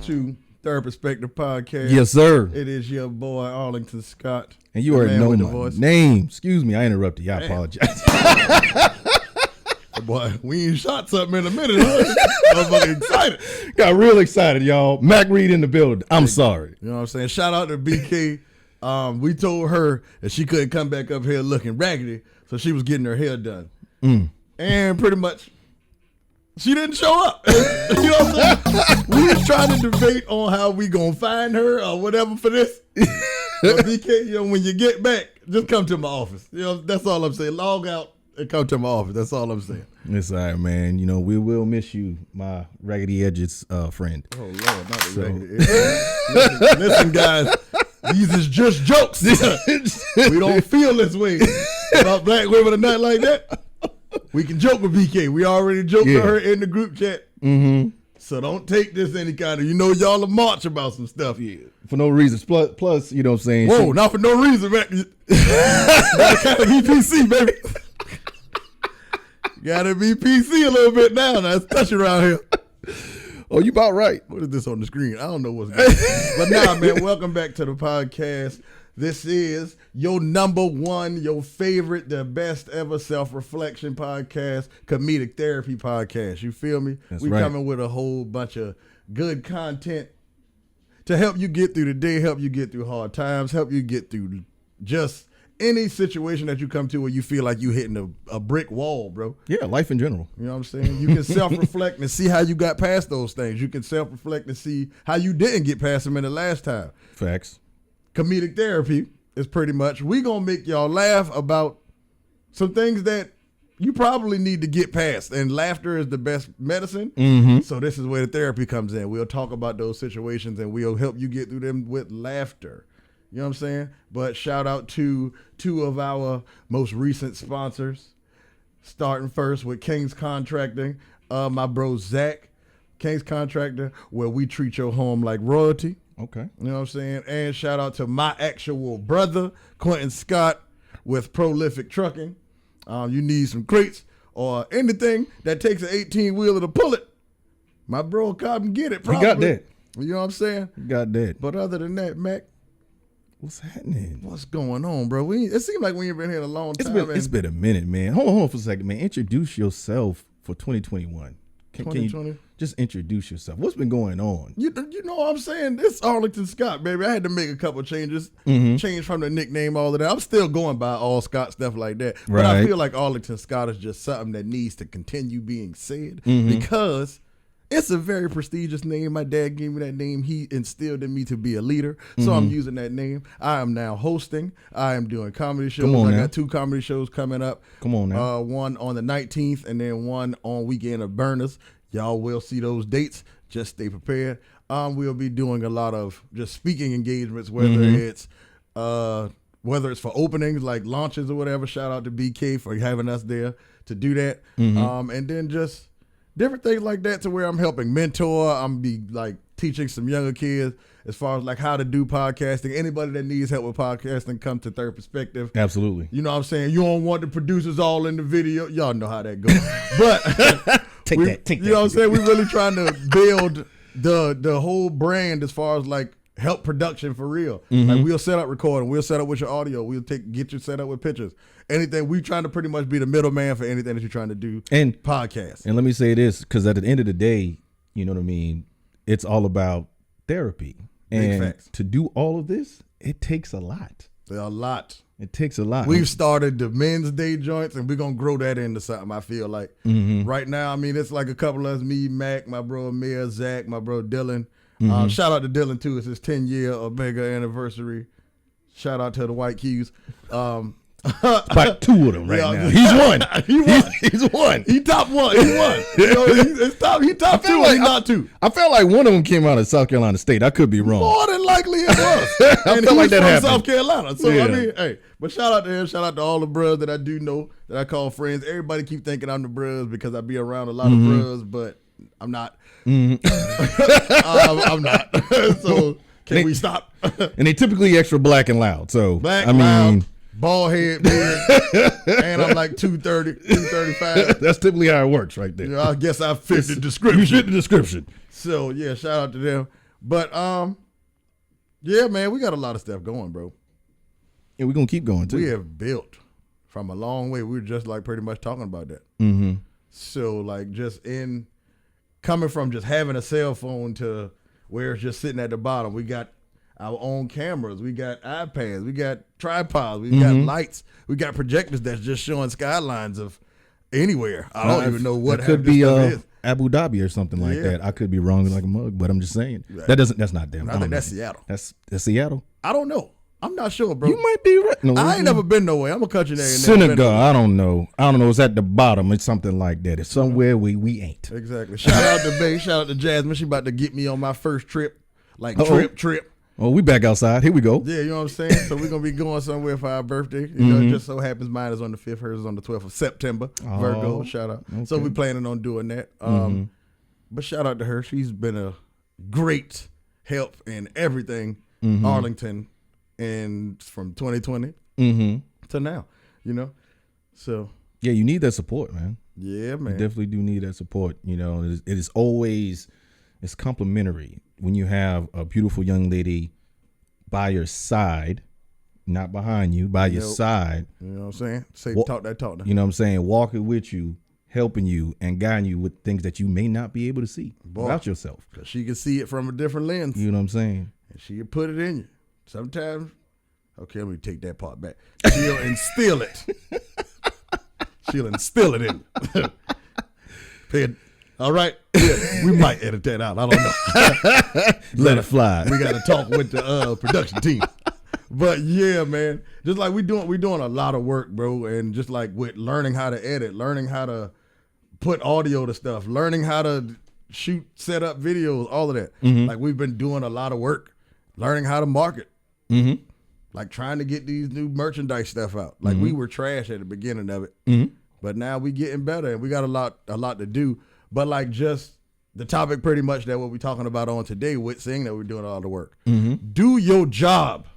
to Third Perspective Podcast. Yes, sir. It is your boy, Arlington Scott. And you already know my name. Excuse me, I interrupted you. I apologize. Boy, we ain't shot something in a minute. I was fucking excited. Got real excited, y'all. Mac Reed in the building. I'm sorry. You know what I'm saying? Shout out to BK. We told her that she couldn't come back up here looking raggedy, so she was getting her hair done. And pretty much, she didn't show up. You know what I'm saying? We was trying to debate on how we gonna find her or whatever for this. But BK, you know, when you get back, just come to my office. You know, that's all I'm saying. Log out and come to my office. That's all I'm saying. It's all right, man. You know, we will miss you, my Raggedy Edges friend. Oh, Lord, not the Raggedy Edges. Listen, guys, these is just jokes. We don't feel this way about black women or nothing like that. We can joke with BK. We already joked with her in the group chat. So don't take this any kind of, y'all are march about some stuff. Yeah, for no reason. Plus, you know what I'm saying? Whoa, not for no reason, man. Gotta be PC, baby. Gotta be PC a little bit now. Now it's touching around here. Oh, you about right. What is this on the screen? I don't know what's going on. But nah, man, welcome back to the podcast. This is your number one, your favorite, the best ever self-reflection podcast, comedic therapy podcast. You feel me? We coming with a whole bunch of good content to help you get through the day, help you get through hard times, help you get through just any situation that you come to where you feel like you hitting a brick wall, bro. Yeah, life in general. You know what I'm saying? You can self-reflect and see how you got past those things. You can self-reflect and see how you didn't get past them in the last time. Facts. Comedic therapy is pretty much, we gonna make y'all laugh about some things that you probably need to get past. And laughter is the best medicine. So this is where the therapy comes in. We'll talk about those situations and we'll help you get through them with laughter. You know what I'm saying? But shout out to two of our most recent sponsors. Starting first with King's Contracting. My bro Zach, King's Contractor, where we treat your home like royalty. Okay. You know what I'm saying? And shout out to my actual brother, Quentin Scott, with Prolific Trucking. You need some crates or anything that takes an 18-wheeler to pull it. My bro can get it, probably. He got that. You know what I'm saying? He got that. But other than that, Mac, what's happening? What's going on, bro? It seems like we ain't been here in a long time. It's been a minute, man. Hold on for a second, man. Introduce yourself for 2021. Can you just introduce yourself? What's been going on? You know what I'm saying? It's Arlington Scott, baby. I had to make a couple changes. Change from the nickname, all of that. I'm still going by All Scott, stuff like that. But I feel like Arlington Scott is just something that needs to continue being said because it's a very prestigious name. My dad gave me that name. He instilled in me to be a leader. So I'm using that name. I am now hosting. I am doing comedy shows. I got 2 comedy shows coming up. Come on now. One on the 19th and then one on Weekend of Burners. Y'all will see those dates. Just stay prepared. We'll be doing a lot of just speaking engagements, whether it's for openings like launches or whatever. Shout out to BK for having us there to do that. And then just different things like that to where I'm helping mentor. I'm be like teaching some younger kids as far as like how to do podcasting. Anybody that needs help with podcasting, come to Third Perspective. Absolutely. You know what I'm saying? You don't want the producers all in the video. Y'all know how that goes. But take that. You know what I'm saying? We're really trying to build the whole brand as far as like help production for real. Like we'll set up recording. We'll set up with your audio. We'll get you set up with pictures. Anything. We trying to pretty much be the middleman for anything that you're trying to do. And podcast. And let me say this, because at the end of the day, you know what I mean? It's all about therapy. And to do all of this, it takes a lot. A lot. It takes a lot. We've started the Men's Day joints, and we're going to grow that into something, I feel like. Right now, I mean, it's like a couple of us, me, Mac, my bro Amir, Zach, my bro Dylan. Shout out to Dylan, too. It's his 10-year Omega anniversary. Shout out to the White Keys. About 2 of them right now. He's one. He's one. He top one. He won. He top 2. Like, not 2. I felt like one of them came out of South Carolina State. I could be wrong. More than likely it was. And he was from South Carolina. So I mean, hey, but shout out to him. Shout out to all the bros that I do know that I call friends. Everybody keep thinking I'm the bros because I be around a lot of bros, but I'm not. I'm not. So can we stop? And they typically extra black and loud. So loud. Bald head, beard, and I'm like 230, 235. That's typically how it works right there. I guess I fit the description. You fit the description. So, yeah, shout out to them. But yeah, man, we got a lot of stuff going, bro. And we're gonna keep going too. We have built from a long way. We were just like pretty much talking about that. Mm-hmm. So like just in coming from just having a cell phone to where it's just sitting at the bottom. We got our own cameras. We got iPads. We got tripods. We got lights. We got projectors that's just showing skylines of anywhere. I don't even know what it could be. Is. Abu Dhabi or something like that. I could be wrong like a mug, but I'm just saying that's not them. I think that's Seattle. That's Seattle. I don't know. I'm not sure, bro. You might be right. No, I ain't never been nowhere. I'm a country nigga. Senegal. I don't know. It's at the bottom. It's something like that. It's somewhere we ain't. Exactly. Shout out to Bay. Shout out to Jasmine. She about to get me on my first trip. Like trip. Oh, we back outside. Here we go. Yeah, you know what I'm saying? So we're going to be going somewhere for our birthday. You know, it just so happens mine is on the 5th. Hers is on the 12th of September. Virgo, shout out. Okay. So we planning on doing that. But shout out to her. She's been a great help in everything Arlington and from 2020 to now, you know? So. Yeah, you need that support, man. Yeah, man. You definitely do need that support. You know, it is always, it's complimentary when you have a beautiful young lady by your side, not behind you, by your side. You know what I'm saying? Talk that talk. Now. You know what I'm saying? Walking with you, helping you, and guiding you with things that you may not be able to see about yourself. Because she can see it from a different lens. You know what I'm saying? And she can put it in you. Sometimes, okay, let me take that part back. She'll instill it. She'll instill it in you. All right. Yeah, we might edit that out. I don't know. Let it fly. We got to talk with the production team. But yeah, man, just like we doing a lot of work, bro. And just like with learning how to edit, learning how to put audio to stuff, learning how to shoot, set up videos, all of that. Like we've been doing a lot of work, learning how to market. Like trying to get these new merchandise stuff out. Like we were trash at the beginning of it. But now we getting better and we got a lot to do. But like just the topic pretty much that what we're talking about on today with saying that we're doing all the work. Do your job.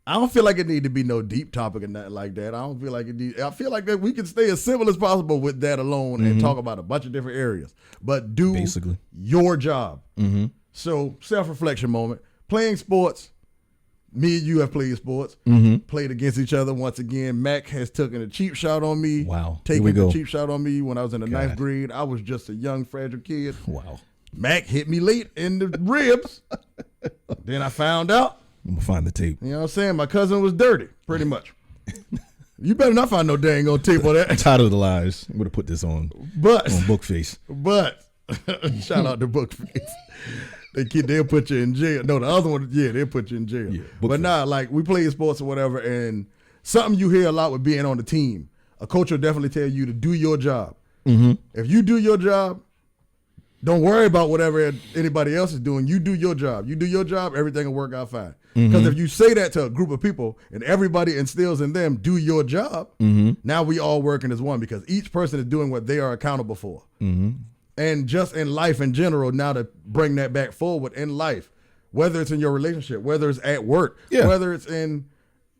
I don't feel like it need to be no deep topic or nothing like that. I don't feel like it need, I feel like that we can stay as simple as possible with that alone and talk about a bunch of different areas. But do your job. So self-reflection moment. Playing sports. Me and you have played sports, played against each other once again. Mac has taken a cheap shot on me. Wow. Taking a cheap shot on me when I was in the 9th grade. I was just a young, fragile kid. Wow. Mac hit me late in the ribs. Then I found out. I'm going to find the tape. You know what I'm saying? My cousin was dirty, pretty much. You better not find no dang old tape on that. I'm tired of the lies. I'm going to put this on Bookface. But, shout out to Bookface. They'll put you in jail. No, the other one, they'll put you in jail. Yeah, but like we play sports or whatever, and something you hear a lot with being on the team, a coach will definitely tell you to do your job. If you do your job, don't worry about whatever anybody else is doing. You do your job. You do your job, everything will work out fine. Because if you say that to a group of people and everybody instills in them, do your job, now we all working as one because each person is doing what they are accountable for. And just in life in general, now to bring that back forward in life, whether it's in your relationship, whether it's at work, whether it's in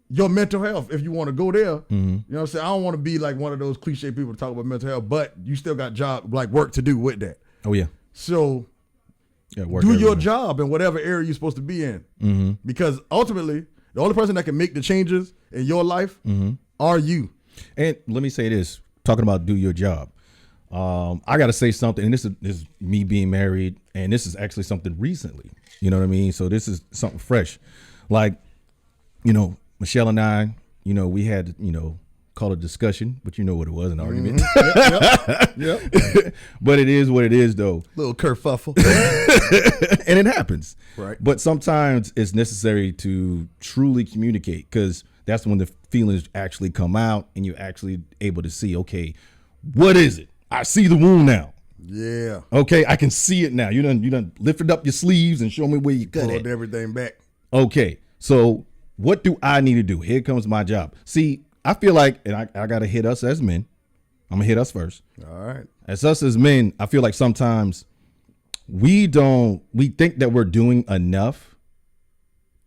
your mental health, if you want to go there, you know what I'm saying? I don't want to be like one of those cliche people to talk about mental health, but you still got work to do with that. Oh, yeah. So do your job in whatever area you're supposed to be in. Because ultimately, the only person that can make the changes in your life are you. And let me say this, talking about do your job. I got to say something, and this is me being married, and this is actually something recently, you know what I mean? So this is something fresh. Like, you know, Michelle and I, you know, we had, you know, call it a discussion, but you know what it was, an argument. Yep. But it is what it is, though. Little kerfuffle. And it happens. Right. But sometimes it's necessary to truly communicate because that's when the feelings actually come out and you're actually able to see, okay, what is it? I see the wound now. Yeah. Okay, I can see it now. You done lifted up your sleeves and show me where you cut it. Pulled everything back. Okay, so what do I need to do? Here comes my job. See, I feel like, and I got to hit us as men. I'm going to hit us first. All right. As us as men, I feel like sometimes we think that we're doing enough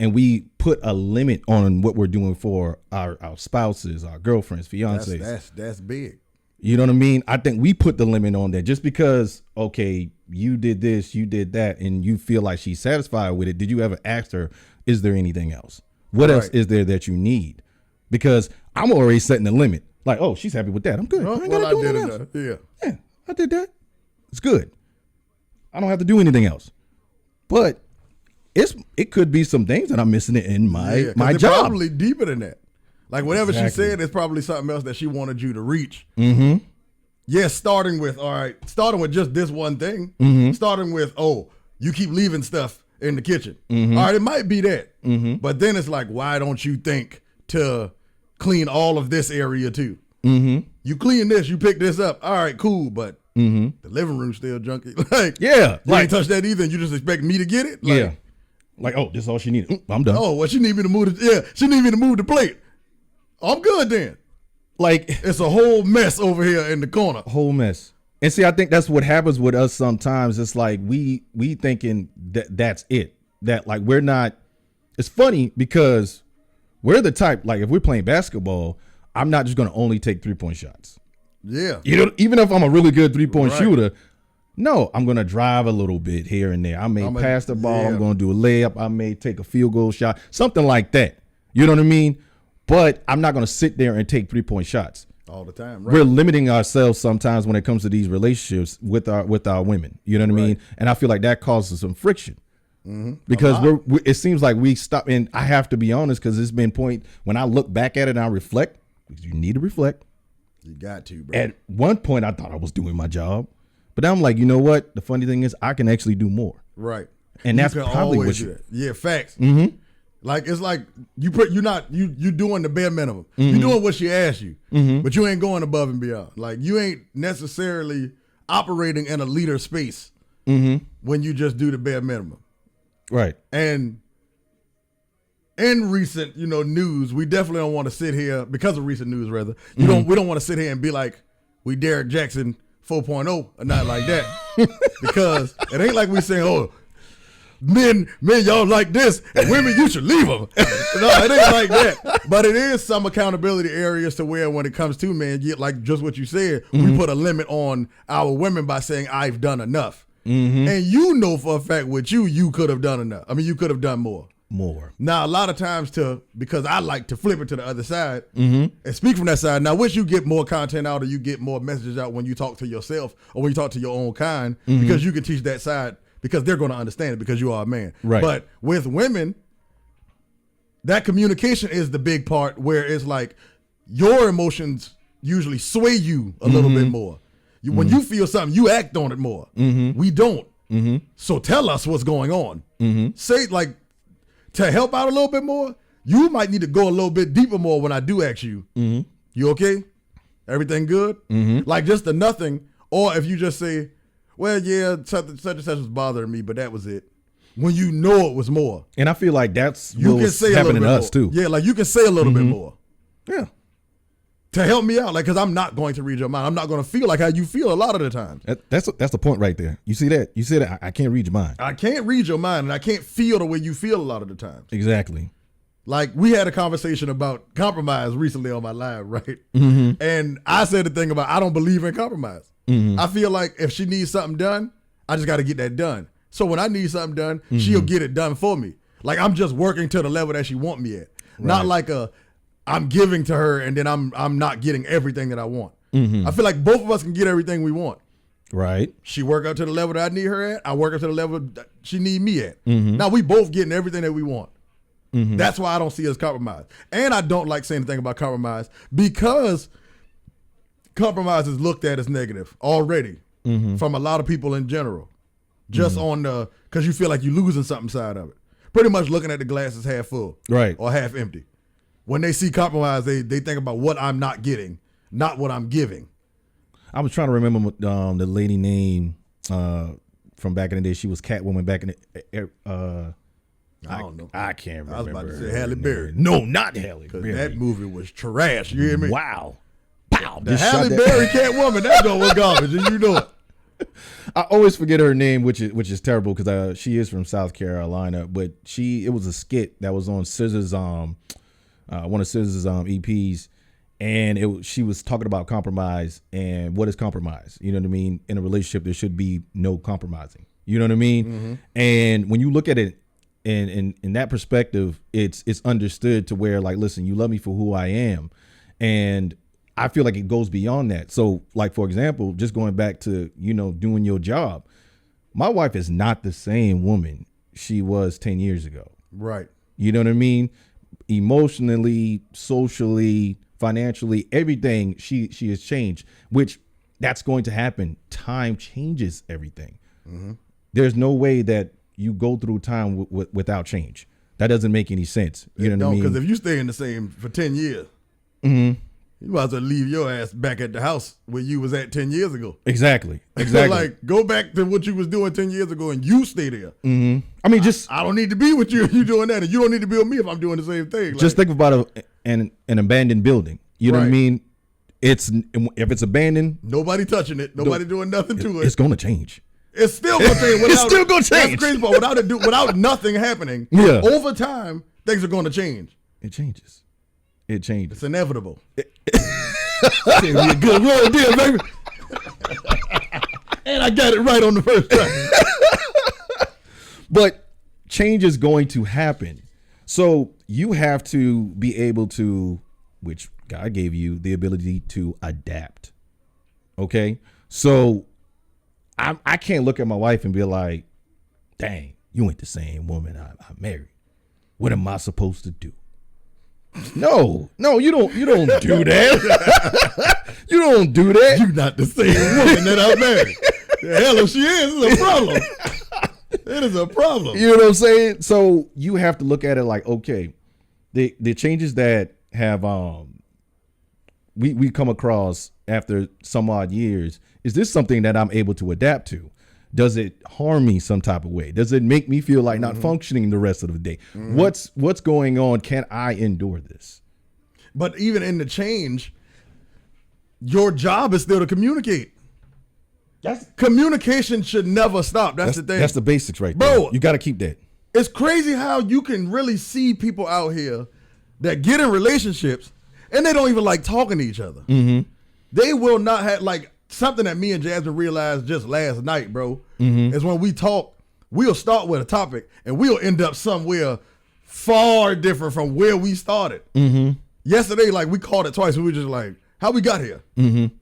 and we put a limit on what we're doing for our spouses, our girlfriends, fiancés. That's big. You know what I mean? I think we put the limit on that just because, okay, you did this, you did that, and you feel like she's satisfied with it, did you ever ask her, is there anything else? What else is there that you need? Because I'm already setting the limit. Like, oh, she's happy with that. I'm good. I ain't gotta do anything else. Yeah, I did that. It's good. I don't have to do anything else. But it could be some things that I'm missing in my job. Probably deeper than that. Like whatever she said, it's probably something else that she wanted you to reach. Mm-hmm. Yes, starting with just this one thing. Mm-hmm. Starting with, oh, you keep leaving stuff in the kitchen. Mm-hmm. All right, it might be that. Mm-hmm. But then it's like, why don't you think to clean all of this area too? Mm-hmm. You clean this, you pick this up. All right, cool, but mm-hmm. the living room's still junky. Like, yeah, you ain't touch that either, and you just expect me to get it? Like, yeah. Like, oh, this is all she needed. I'm done. Oh, well, she need me to move she need me to move the plate. I'm good then. Like, it's a whole mess over here in the corner. Whole mess. And see, I think that's what happens with us sometimes. It's like we thinking that's it. That like we're not. It's funny because we're the type, like if we're playing basketball, I'm not just going to only take 3-point shots. Yeah. You know, even if I'm a really good 3-point shooter, no, I'm going to drive a little bit here and there. I may pass the ball. I'm going to do a layup. I may take a field goal shot, something like that. You know what I mean? But I'm not going to sit there and take 3-point shots all the time. Right? We're limiting ourselves sometimes when it comes to these relationships with our women. You know what I mean? And I feel like that causes some friction. Mm-hmm. Because it seems like we stop, and I have to be honest because it's been when I look back at it and I reflect, because you need to reflect. You got to, bro. At one point I thought I was doing my job, but now I'm like, you know what? The funny thing is I can actually do more. Right. And that's probably what facts. Mm-hmm. Like it's like you doing the bare minimum. Mm-hmm. You're doing what she asked you, but you ain't going above and beyond. Like you ain't necessarily operating in a leader space when you just do the bare minimum. Right. And in recent, news, we definitely don't want to sit here because of recent news. Rather, we don't want to sit here and be like we Derek Jackson 4.0 or not like that, because it ain't like we saying, oh, men, y'all like this, and women, you should leave them. No, it ain't like that. But it is some accountability areas to where when it comes to men, like just what you said, we put a limit on our women by saying I've done enough. Mm-hmm. And for a fact with you could have done enough. I mean, you could have done more. Now, a lot of times because I like to flip it to the other side and speak from that side. Now, once you get more content out or you get more messages out when you talk to yourself or when you talk to your own kind, because you can teach that side because they're going to understand it because you are a man. Right. But with women, that communication is the big part where it's like your emotions usually sway you a little bit more. When you feel something, you act on it more. We don't. So tell us what's going on. Say, like, to help out a little bit more, you might need to go a little bit deeper more when I do ask you. You okay? Everything good? Like just the nothing. Or if you just say, well, yeah, such and such was bothering me, but that was it. When you know it was more. And I feel like that's what's happening to us too. Yeah, like you can say a little bit more. Yeah. To help me out, like, because I'm not going to read your mind. I'm not going to feel like how you feel a lot of the times. That's the point right there. You see that? You said that I can't read your mind. I can't read your mind, and I can't feel the way you feel a lot of the times. Exactly. Like, we had a conversation about compromise recently on my live, right? And I said the thing about I don't believe in compromise. I feel like if she needs something done, I just got to get that done. So when I need something done, she'll get it done for me. Like, I'm just working to the level that she want me at. Right. Not like I'm giving to her and then I'm not getting everything that I want. I feel like both of us can get everything we want. Right. She work up to the level that I need her at. I work up to the level that she need me at. Now we both getting everything that we want. That's why I don't see us compromise. And I don't like saying anything about compromise because compromise is looked at as negative already from a lot of people in general. Just on because you feel like you're losing something side of it. Pretty much looking at the glass as half full. Right. Or half empty. When they see compromise, they think about what I'm not getting, not what I'm giving. I was trying to remember the lady name from back in the day. She was Catwoman back in the. I don't know. I can't remember. I was about to say Halle Berry. No, not Halle Berry. That movie was trash. You hear me? Wow. Pow. The Halle Berry Catwoman. That dog was garbage, and you know it. I always forget her name, which is terrible because she is from South Carolina. But it was a skit that was on Scissors, one of Scissors EPs, and she was talking about compromise and what is compromise. You know what I mean? In a relationship, there should be no compromising. You know what I mean? Mm-hmm. And when you look at it in that perspective, it's understood to where, like, listen, you love me for who I am. And I feel like it goes beyond that. So, like, for example, just going back to, doing your job, my wife is not the same woman she was 10 years ago. Right. You know what I mean? Emotionally, socially, financially, everything, she has changed, which that's going to happen. Time changes everything. Mm-hmm. There's no way that you go through time without change. That doesn't make any sense. You know what I mean? Because if you stay in the same for 10 years, mm-hmm. you might as well leave your ass back at the house where you was at 10 years ago. Exactly. Like, go back to what you was doing 10 years ago and you stay there. Mm-hmm. I mean, I don't need to be with you if you're doing that, and you don't need to be with me if I'm doing the same thing. Just think about an abandoned building. You know what I mean? If it's abandoned, nobody touching it, nobody doing nothing to it. It's going to change. It's still going to change. It's still going to change. That's crazy, but without nothing happening, over time, things are going to change. It changes. It's inevitable. It's be a good roll deal, baby. And I got it right on the first try. But change is going to happen. So you have to be able to, which God gave you the ability to adapt. Okay? So I can't look at my wife and be like, dang, you ain't the same woman I married. What am I supposed to do? No, you don't do that. You don't do that. You're not the same woman that I married. The hell if she is, it's a problem. It is a problem. You know what I'm saying? So you have to look at it like, okay, the changes that have we come across after some odd years, is this something that I'm able to adapt to? Does it harm me some type of way? Does it make me feel like not functioning the rest of the day? Mm-hmm. What's going on? Can I endure this? But even in the change, your job is still to communicate. Communication should never stop. That's the thing. That's the basics right there. Bro, you got to keep that. It's crazy how you can really see people out here that get in relationships and they don't even like talking to each other. Mm-hmm. They will not have, like, something that me and Jasmine realized just last night, bro, is when we talk, we'll start with a topic and we'll end up somewhere far different from where we started. Mm-hmm. Yesterday, like, we called it twice and we were just like, how we got here? Mm-hmm.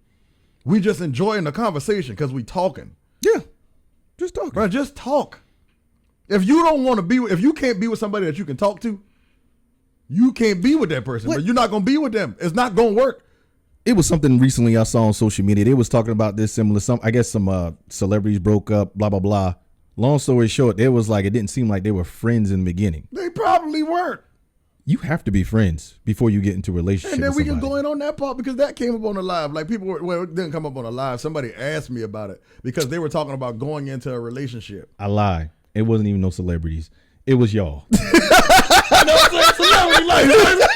We just enjoying the conversation because we talking. Yeah, just talking. Bro, just talk. If you don't want to if you can't be with somebody that you can talk to, you can't be with that person. But you're not going to be with them. It's not going to work. It was something recently I saw on social media. They was talking about this similar. Some celebrities broke up, blah, blah, blah. Long story short, it was like, it didn't seem like they were friends in the beginning. They probably weren't. You have to be friends before you get into a relationship. And then we can go in on that part because that came up on the live. Like, people it didn't come up on the live. Somebody asked me about it because they were talking about going into a relationship. I lie. It wasn't even no celebrities. It was y'all. I know what I'm saying? Celebrity life.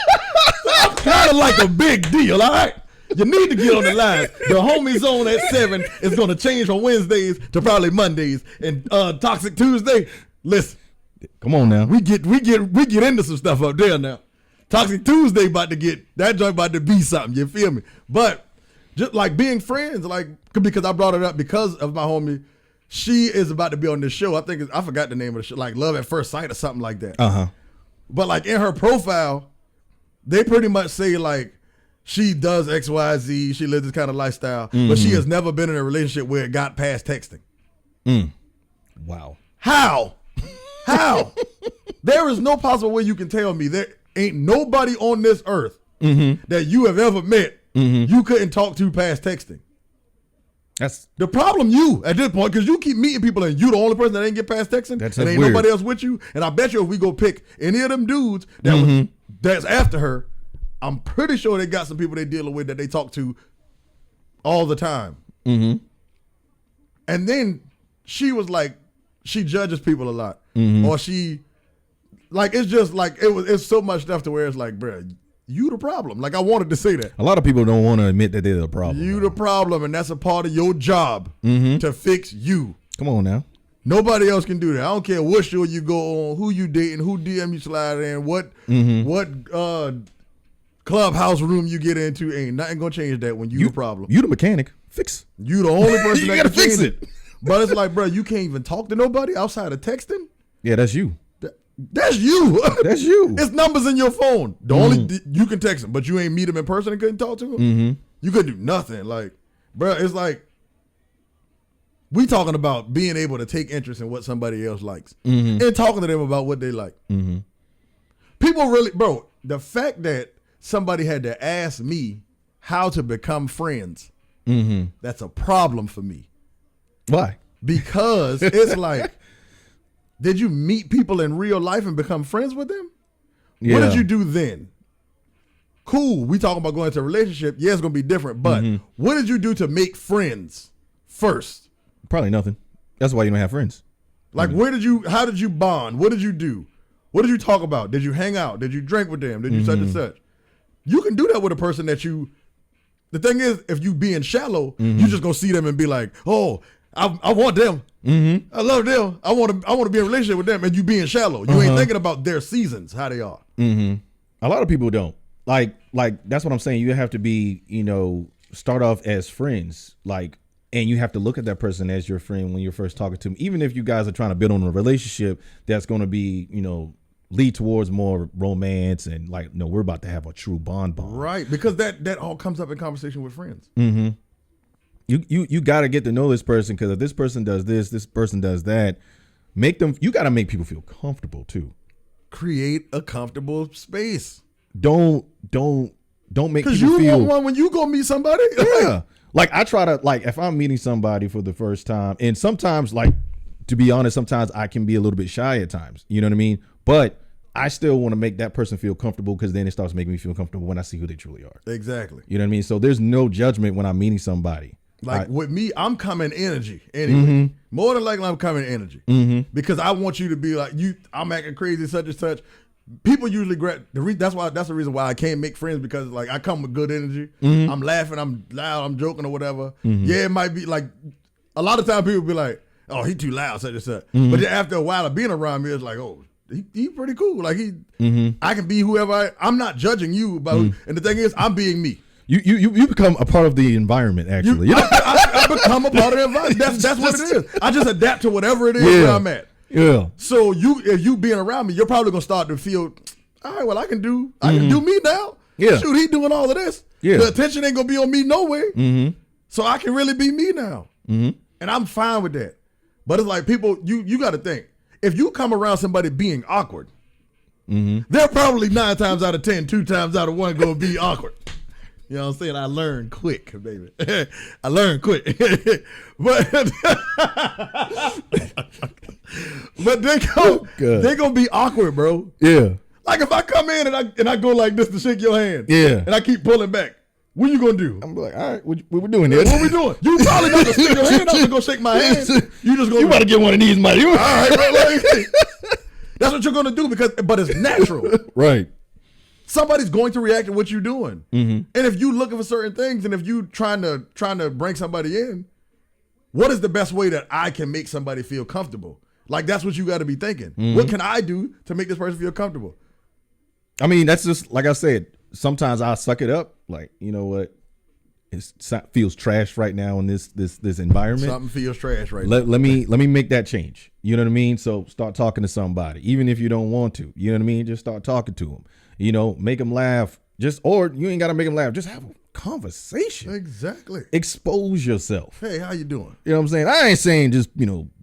I'm kind of like a big deal, all right? You need to get on the line. The homie zone at 7 is going to change from Wednesdays to probably Mondays. And Toxic Tuesday, listen. Come on now. We get into some stuff up there now. Toxic Tuesday that joint about to be something. You feel me? But just like being friends, like, because I brought it up because of my homie. She is about to be on this show. I forgot the name of the show, like Love at First Sight or something like that. Uh-huh. But like in her profile, they pretty much say like she does X, Y, Z. She lives this kind of lifestyle, but she has never been in a relationship where it got past texting. Wow. How? There is no possible way you can tell me there ain't nobody on this earth that you have ever met you couldn't talk to past texting. That's the problem at this point, because you keep meeting people and you the only person that ain't get past texting and ain't nobody else with you. And I bet you if we go pick any of them dudes that's after her, I'm pretty sure they got some people they dealing with that they talk to all the time. Mm-hmm. And then she was like, she judges people a lot. Or she, like, it's just like, it's so much stuff to where it's like, bruh, you the problem. Like, I wanted to say that. A lot of people don't want to admit that they're the problem. You the problem, and that's a part of your job to fix you. Come on now. Nobody else can do that. I don't care what show you go on, who you dating, who DM you slide in, what clubhouse room you get into, ain't nothing gonna change that when you the problem. You the mechanic. Fix. You the only person that gotta can fix change it. But it's like, bro, you can't even talk to nobody outside of texting. Yeah, that's you. That's you. That's you. It's numbers in your phone. The only you can text them, but you ain't meet them in person and couldn't talk to them. Mm-hmm. You couldn't do nothing. Like, bro, it's like we talking about being able to take interest in what somebody else likes and talking to them about what they like. Mm-hmm. People really, bro, the fact that somebody had to ask me how to become friends, that's a problem for me. Why? Because it's like, did you meet people in real life and become friends with them? Yeah. What did you do then? Cool, we talking about going into a relationship. Yeah, it's going to be different, but what did you do to make friends first? Probably nothing. That's why you don't have friends. Like, how did you bond? What did you do? What did you talk about? Did you hang out? Did you drink with them? Did you such and such? You can do that with a person that the thing is, if you being shallow, you just going to see them and be like, oh, I want them. I love them. I want to be in a relationship with them. And you being shallow. You ain't thinking about their seasons, how they are. A lot of people don't. Like that's what I'm saying. You have to be, start off as friends. And you have to look at that person as your friend when you're first talking to them. Even if you guys are trying to build on a relationship that's going to be, lead towards more romance and we're about to have a true bond. Right. Because that all comes up in conversation with friends. You got to get to know this person, because if this person does this person does that, you got to make people feel comfortable too. Create a comfortable space. Don't make people feel. Because you want one when you go meet somebody. Yeah. I try to, if I'm meeting somebody for the first time, and sometimes, to be honest, sometimes I can be a little bit shy at times. You know what I mean? But I still want to make that person feel comfortable, because then it starts making me feel comfortable when I see who they truly are. Exactly. You know what I mean? So there's no judgment when I'm meeting somebody. With me, I'm coming energy anyway. More than likely, I'm coming energy because I want you to be like, I'm acting crazy, such and such. People usually that's the reason why I can't make friends, because I come with good energy. I'm laughing, I'm loud, I'm joking or whatever. Yeah, it might be a lot of times people be like, oh, he too loud, such and such. But then after a while of being around me, it's like, oh, he pretty cool. I can be whoever I'm not judging you about. And the thing is, I'm being me. You become a part of the environment, actually. I become a part of the environment. That's what it is. I just adapt to whatever it is where I'm at. Yeah. So if you being around me, you're probably gonna start to feel, all right, well, I can do me now. Yeah. Shoot, he doing all of this. Yeah. The attention ain't gonna be on me no way. So I can really be me now. And I'm fine with that. But it's like, people, you got to think, if you come around somebody being awkward, they're probably 9 times out of 10, 2 times out of 1 gonna be awkward. You know what I'm saying? I learned quick, baby. I learned quick. But they're gonna be awkward, bro. Yeah. Like if I come in and I go like this to shake your hand, yeah, and I keep pulling back, what you gonna do? I'm like, all right, what we doing here? What we doing? You probably not gonna stick your hand out to go shake my hand. You about to get one of these, buddy. All right, bro. That's what you're gonna do but it's natural, right? Somebody's going to react to what you're doing, and if you looking for certain things, and if you trying to bring somebody in, what is the best way that I can make somebody feel comfortable? That's what you got to be thinking. What can I do to make this person feel comfortable? I mean, that's just like I said. Sometimes I suck it up. You know what? It feels trash right now in this environment. Something feels trash right now. Let me make that change. You know what I mean? So start talking to somebody, even if you don't want to. You know what I mean? Just start talking to them. Make them laugh. Or you ain't got to make them laugh. Just have a conversation. Exactly. Expose yourself. Hey, how you doing? You know what I'm saying? I ain't saying just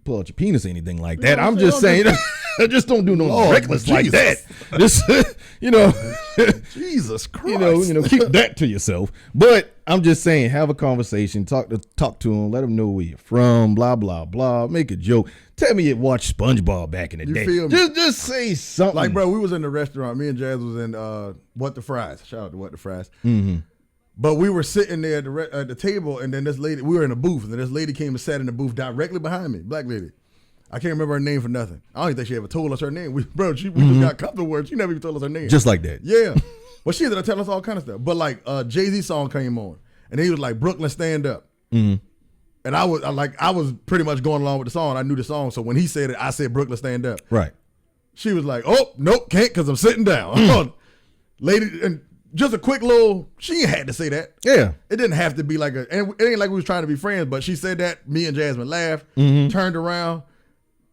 pull out your penis or anything like that. I'm just saying, just don't do no reckless like that. Just Jesus Christ. Keep that to yourself. But I'm just saying, have a conversation, talk to them, let them know where you're from, blah blah blah. Make a joke. Tell me you watched SpongeBob back in the day. Feel me? Just say something. Bro, we was in the restaurant. Me and Jazz was in What the Fries. Shout out to What the Fries. But we were sitting there at the table, and then this lady, we were in a booth, and then this lady came and sat in the booth directly behind me, black lady. I can't remember her name for nothing. I don't even think she ever told us her name. We just got comfortable with her. She never even told us her name. Just like that. Yeah. Well, she ended up telling us all kind of stuff. But Jay-Z song came on, and he was like, Brooklyn, stand up. And I was pretty much going along with the song. I knew the song, so when he said it, I said Brooklyn, stand up. Right. She was like, oh, nope, can't because I'm sitting down. Lady, and just a quick little, she ain't had to say that. Yeah. It didn't have to be like and it ain't like we was trying to be friends, but she said that. Me and Jasmine laughed, turned around,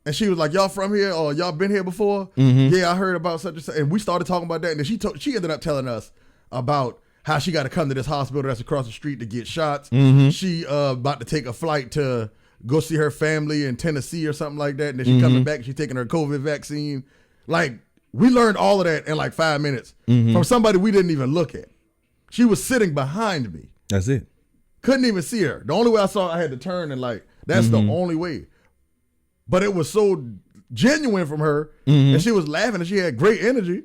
and she was like, y'all from here or y'all been here before? Yeah, I heard about such and such. And we started talking about that. And then she ended up telling us about how she got to come to this hospital that's across the street to get shots. She about to take a flight to go see her family in Tennessee or something like that. And then she coming back, she's taking her COVID vaccine. Like, we learned all of that in like 5 minutes from somebody we didn't even look at. She was sitting behind me. That's it. Couldn't even see her. The only way I saw her, I had to turn and like, that's the only way. But it was so genuine from her, and she was laughing and she had great energy.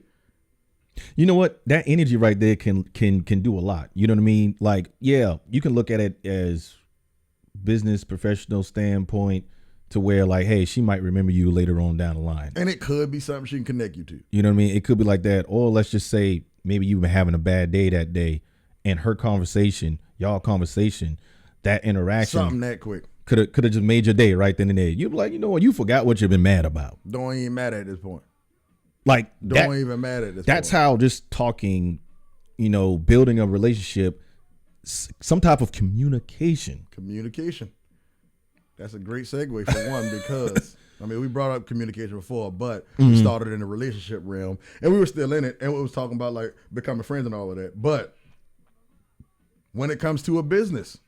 You know what? That energy right there can do a lot. You know what I mean? Like, yeah, you can look at it as business professional standpoint to where like, hey, she might remember you later on down the line. And it could be something she can connect you to. You know what I mean? It could be like that. Or let's just say maybe you've been having a bad day that day and her conversation, y'all conversation, that interaction. Something that quick. Could have just made your day right then and there. You'd be like, you know what? You forgot what you've been mad about. Don't even matter at this point. Like, don't even matter at this point. That's how just talking, you know, building a relationship, some type of communication. Communication. That's a great segue for one because, I mean, we brought up communication before, but we started in the relationship realm and we were still in it and we was talking about like becoming friends and all of that. But when it comes to a business,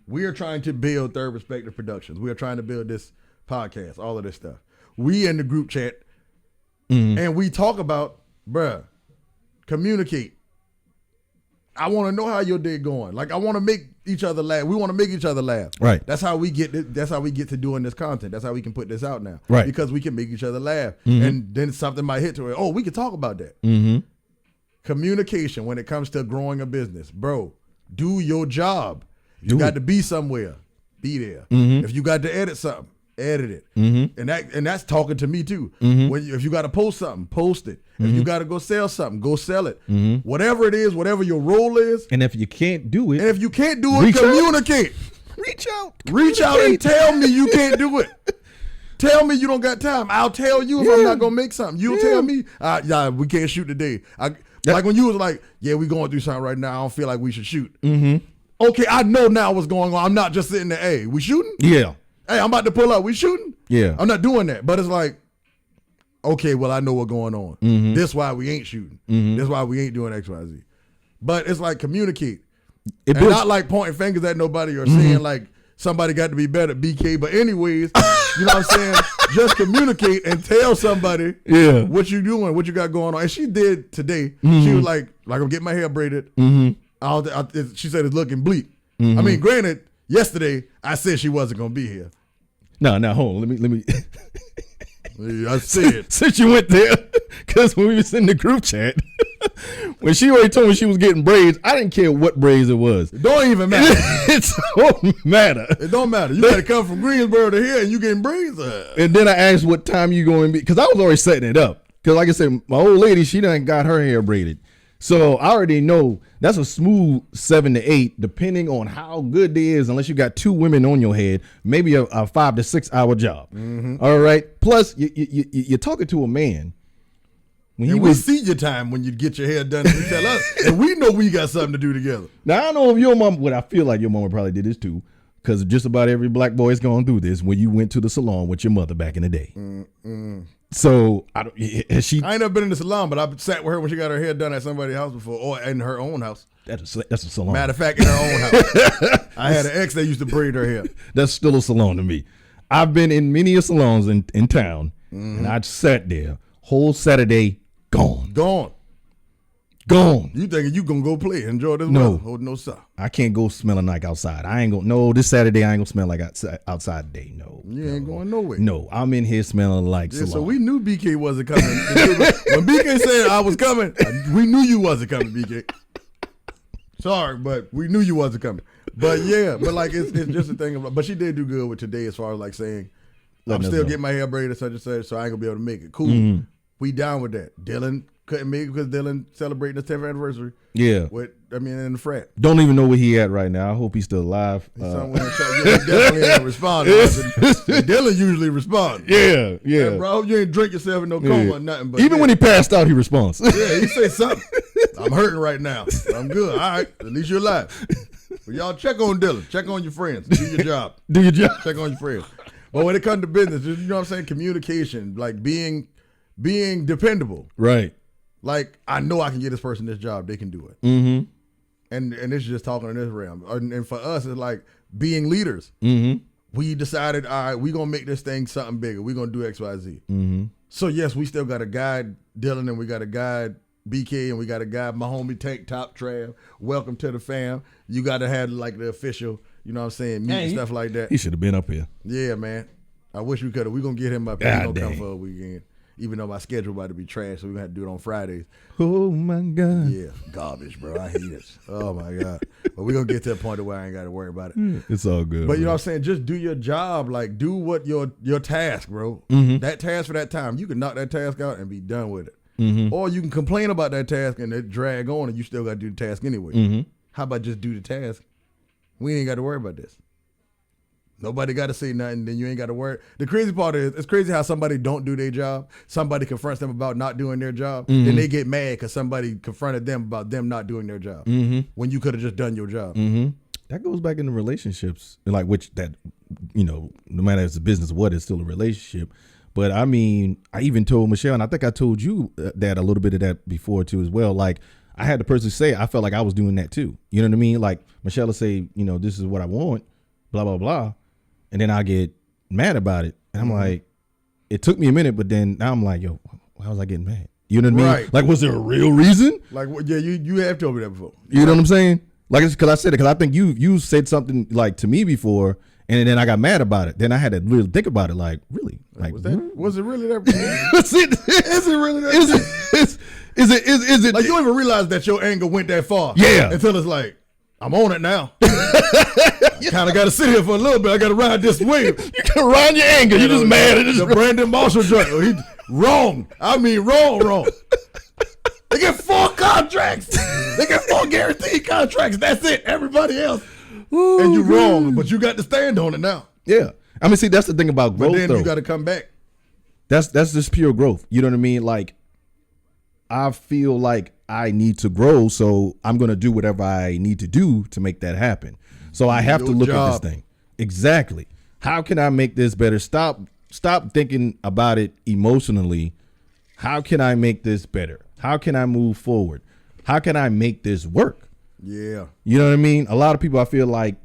we are trying to build Third Perspective Productions. We are trying to build this podcast, all of this stuff. We in the group chat and we talk about, bruh, communicate. I want to know how your day going. Like I want to make each other laugh. We want to make each other laugh. Right. That's how we get. That's how we get to doing this content. That's how we can put this out now. Right. Because we can make each other laugh, and then something might hit to it. Oh, we can talk about that. Communication when it comes to growing a business, bro. Do your job. You got to be somewhere. Be there. If you got to edit something, edit it. And that's talking to me too. If you got to post something, post it. If you got to go sell something, go sell it. Whatever it is, whatever your role is. And if you can't do it, communicate. Reach out and tell me you can't do it. Tell me you don't got time. I'll tell you if I'm not gonna make something. You'll tell me, yeah, we can't shoot today. Like when you was like, yeah, we going through something right now. I don't feel like we should shoot. Okay, I know now what's going on. I'm not just sitting there. Hey, we shooting? Yeah. Hey, I'm about to pull up. We shooting? Yeah. I'm not doing that. But it's like, okay, well, I know what's going on. This why we ain't shooting. This why we ain't doing X, Y, Z. But it's like communicate. And not like pointing fingers at nobody or saying like somebody got to be better at BK. But anyways, you know what I'm saying? Just communicate and tell somebody what you doing, what you got going on. And she did today. She was like I'm getting my hair braided. She said it's looking bleak. I mean, granted, yesterday I said she wasn't gonna be here. No, hold on. Let me. I said since you went there, because when we was in the group chat, when she already told me she was getting braids, I didn't care what braids it was. It don't even matter. It don't matter. It don't matter. You got to come from Greensboro to here, and you getting braids. And then I asked what time you going to be, because I was already setting it up. Because like I said, my old lady, she done got her hair braided. So I already know that's a smooth 7 to 8, depending on how good it is, unless you got 2 women on your head, maybe a 5 to 6 hour job. All right. Plus, you're talking to a man. And we see your time when you get your hair done and you tell us, and we know we got something to do together. Now, I don't know if your mom, what I feel like your mama probably did this too, because just about every black boy is going through this when you went to the salon with your mother back in the day. So I ain't never been in the salon, but I sat with her when she got her hair done at somebody's house before, or in her own house. That's a salon. Matter of fact, in her own house. I had an ex that used to braid her hair. That's still a salon to me. I've been in many a salons in town, and I sat there whole Saturday, gone. You thinking you gonna go play, enjoy this weather, hold no sock. I can't go smelling like outside. I ain't gonna, no, this Saturday I ain't gonna smell like outside today. No. You ain't going nowhere. No, I'm in here smelling like salon. So we knew BK wasn't coming. When BK said I was coming, we knew you wasn't coming, BK. Sorry, but we knew you wasn't coming. But yeah, but like it's just a thing. But she did do good with today as far as like saying, I'm still getting my hair braided such and such, so I ain't gonna be able to make it. Cool. We down with that. Dylan couldn't make it because Dylan celebrating his 10th anniversary. Yeah. In the frat. Don't even know where he at right now. I hope he's still alive. He's somewhere he definitely ain't responding. Dylan usually responds. Yeah. Hey, bro, I hope you ain't drink yourself in no coma or nothing. But even when he passed out, he responds. Yeah, he say something. I'm hurting right now. I'm good. All right. At least you're alive. But y'all check on Dylan. Check on your friends. Do your job. Do your job. Check on your friends. But when it comes to business, you know what I'm saying? Communication, like being dependable. Right. Like, I know I can get this person this job. They can do it. Mm-hmm. And this is just talking in this realm. And for us, it's like being leaders. Mm-hmm. We decided, all right, we're going to make this thing something bigger. We're going to do X, Y, Z. Mm-hmm. So, yes, we still got to guide Dylan, and we got to guide BK, and we got to guide my homie Tank Top Trav. Welcome to the fam. You got to have, like, the official, you know what I'm saying, meet and stuff like that. He should have been up here. Yeah, man. I wish we could have. We're going to get him up here. He's going to come for a weekend. Even though my schedule about to be trash, so we're going to have to do it on Fridays. Oh, my God. Yeah, garbage, bro. I hate it. Oh, my God. But we're going to get to a point where I ain't got to worry about it. It's all good. But you know what I'm saying? Just do your job. Like, do what your task, bro. Mm-hmm. That task for that time. You can knock that task out and be done with it. Mm-hmm. Or you can complain about that task and it drag on and you still got to do the task anyway. Mm-hmm. How about just do the task? We ain't got to worry about this. Nobody got to say nothing, then you ain't got to worry. The crazy part is, it's crazy how somebody don't do their job. Somebody confronts them about not doing their job. Mm-hmm. Then they get mad because somebody confronted them about them not doing their job. Mm-hmm. When you could have just done your job. Mm-hmm. That goes back into relationships, like which that, you know, no matter if it's a business or what, it's still a relationship. But I mean, I even told Michelle, and I think I told you that a little bit of that before too as well. Like I had the person say, I felt like I was doing that too. You know what I mean? Like Michelle will say, you know, this is what I want, blah, blah, blah. And then I get mad about it. And I'm like, it took me a minute, but then now I'm like, yo, why was I getting mad? You know what I mean? Right. Like, was there a real reason? Like, yeah, you have told me that before. You know what I'm saying? Like, it's because I said it, because I think you said something like to me before, and then I got mad about it. Then I had to really think about it. Like, really? Like, was it really that? is it really that? Is it? Like, you don't even realize that your anger went that far. Yeah. Until it's like, I'm on it now. I kind of got to sit here for a little bit. I got to ride this wave. You can ride your anger. You're just mad at the Brandon Marshall joint. He wrong. I mean, wrong. They get 4 contracts. They get 4 guaranteed contracts. That's it. Everybody else. Ooh, and you wrong, but you got to stand on it now. Yeah. I mean, see, that's the thing about growth, but then though. You got to come back. That's just pure growth. You know what I mean? Like, I feel like I need to grow, so I'm going to do whatever I need to do to make that happen. So I have to look at this thing. Exactly. How can I make this better? Stop thinking about it emotionally. How can I make this better? How can I move forward? How can I make this work? Yeah. You know what I mean? A lot of people, I feel like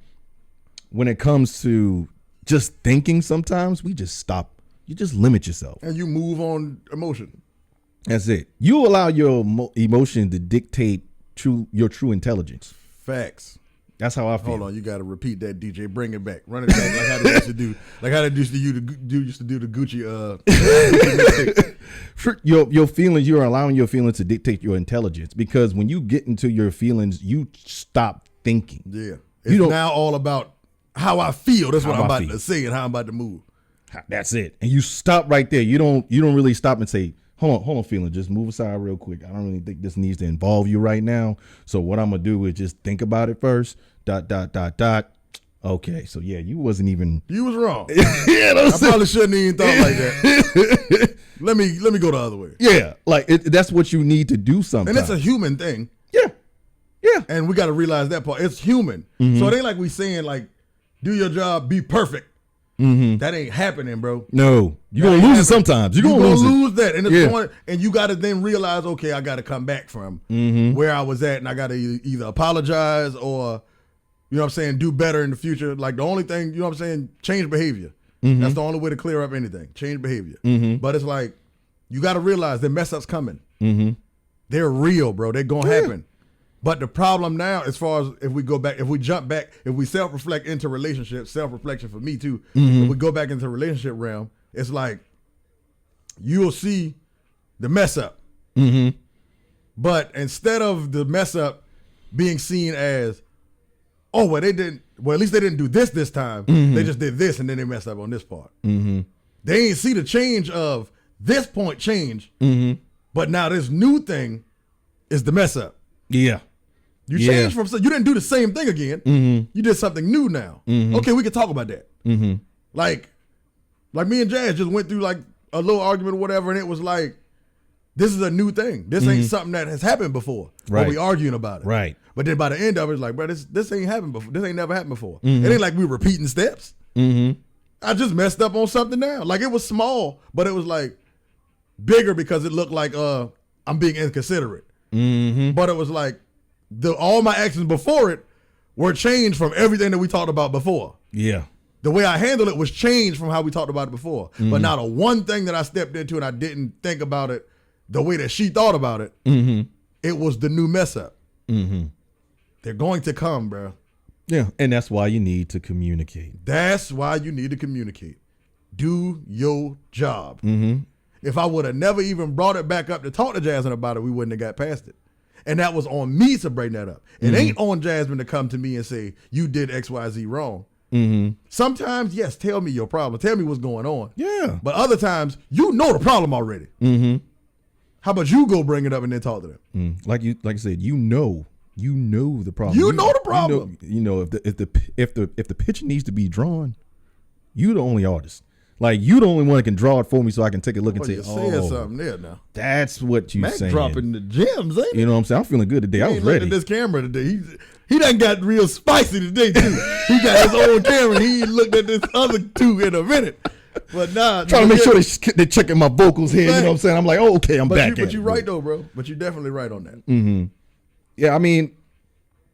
when it comes to just thinking, sometimes we just stop. You just limit yourself. And you move on emotion. That's it. You allow your emotion to dictate your true intelligence. Facts. That's how I feel. Hold on, you got to repeat that, DJ. Bring it back. Run it back like how they used to do. Like how they used to do the Gucci. Your feelings. You're allowing your feelings to dictate your intelligence, because when you get into your feelings, you stop thinking. Yeah, it's now all about how I feel. That's what I'm about to say and how I'm about to move. That's it. And you stop right there. You don't really stop and say, Hold on, feeling. Just move aside real quick. I don't really think this needs to involve you right now. So what I'm gonna do is just think about it first. ... Okay, so yeah, you wasn't even. You was wrong. Yeah, I probably shouldn't even thought like that. let me go the other way. Yeah, like that's what you need to do sometimes. And it's a human thing. Yeah. And we got to realize that part. It's human. Mm-hmm. So it ain't like we saying like, do your job, be perfect. Mm-hmm. That ain't happening, bro. No, you're gonna lose it sometimes. You're gonna lose that, and it's going, and you got to then realize, okay, I got to come back from where I was at, and I got to either apologize or, you know what I'm saying, do better in the future. Like the only thing, you know what I'm saying, change behavior. Mm-hmm. That's the only way to clear up anything. Change behavior. Mm-hmm. But it's like you got to realize the mess ups coming. Mm-hmm. They're real, bro. They're gonna happen. But the problem now, as far as if we go back, if we jump back, if we self-reflect into relationships, self-reflection for me too, if we go back into the relationship realm, it's like you'll see the mess up. Mm-hmm. But instead of the mess up being seen as, oh, well, at least they didn't do this time. Mm-hmm. They just did this and then they messed up on this part. Mm-hmm. They ain't see the change of this point change, but now this new thing is the mess up. Yeah. You changed from, you didn't do the same thing again. Mm-hmm. You did something new now. Mm-hmm. Okay, we can talk about that. Mm-hmm. Like me and Jazz just went through like a little argument or whatever, and it was like, this is a new thing. This ain't something that has happened before. Right. But we arguing about it. Right. But then by the end of it, it's like, bro, this ain't happened before. This ain't never happened before. It ain't like we repeating steps. I just messed up on something now. Like it was small, but it was like bigger because it looked like I'm being inconsiderate. But it was like all my actions before it were changed from everything that we talked about before. Yeah. The way I handled it was changed from how we talked about it before. But not a one thing that I stepped into and I didn't think about it the way that she thought about it. It was the new mess up. They're going to come, bro. Yeah. And that's why you need to communicate. That's why you need to communicate. Do your job. If I would have never even brought it back up to talk to Jasmine about it, we wouldn't have got past it. And that was on me to bring that up. It ain't on Jasmine to come to me and say, you did XYZ wrong. Sometimes, yes, tell me your problem. Tell me what's going on. Yeah. But other times, you know the problem already. How about you go bring it up and then talk to them? Like you said, you know the problem. You know the problem. You know if the picture needs to be drawn, you the only artist. Like you the only one that can draw it for me, so I can take a look and say, "Oh, something there now." That's what you saying. Dropping the gems, ain't you know what I'm saying? I'm feeling good today. I was ready. At this camera today. He done got real spicy today too. He got his own camera. And he ain't looked at this other two in a minute. But nah, trying to make sure they're checking my vocals here. You know what I'm saying? I'm like, oh, okay, I'm back. But you're right though, bro. But you're definitely right on that. Yeah, I mean,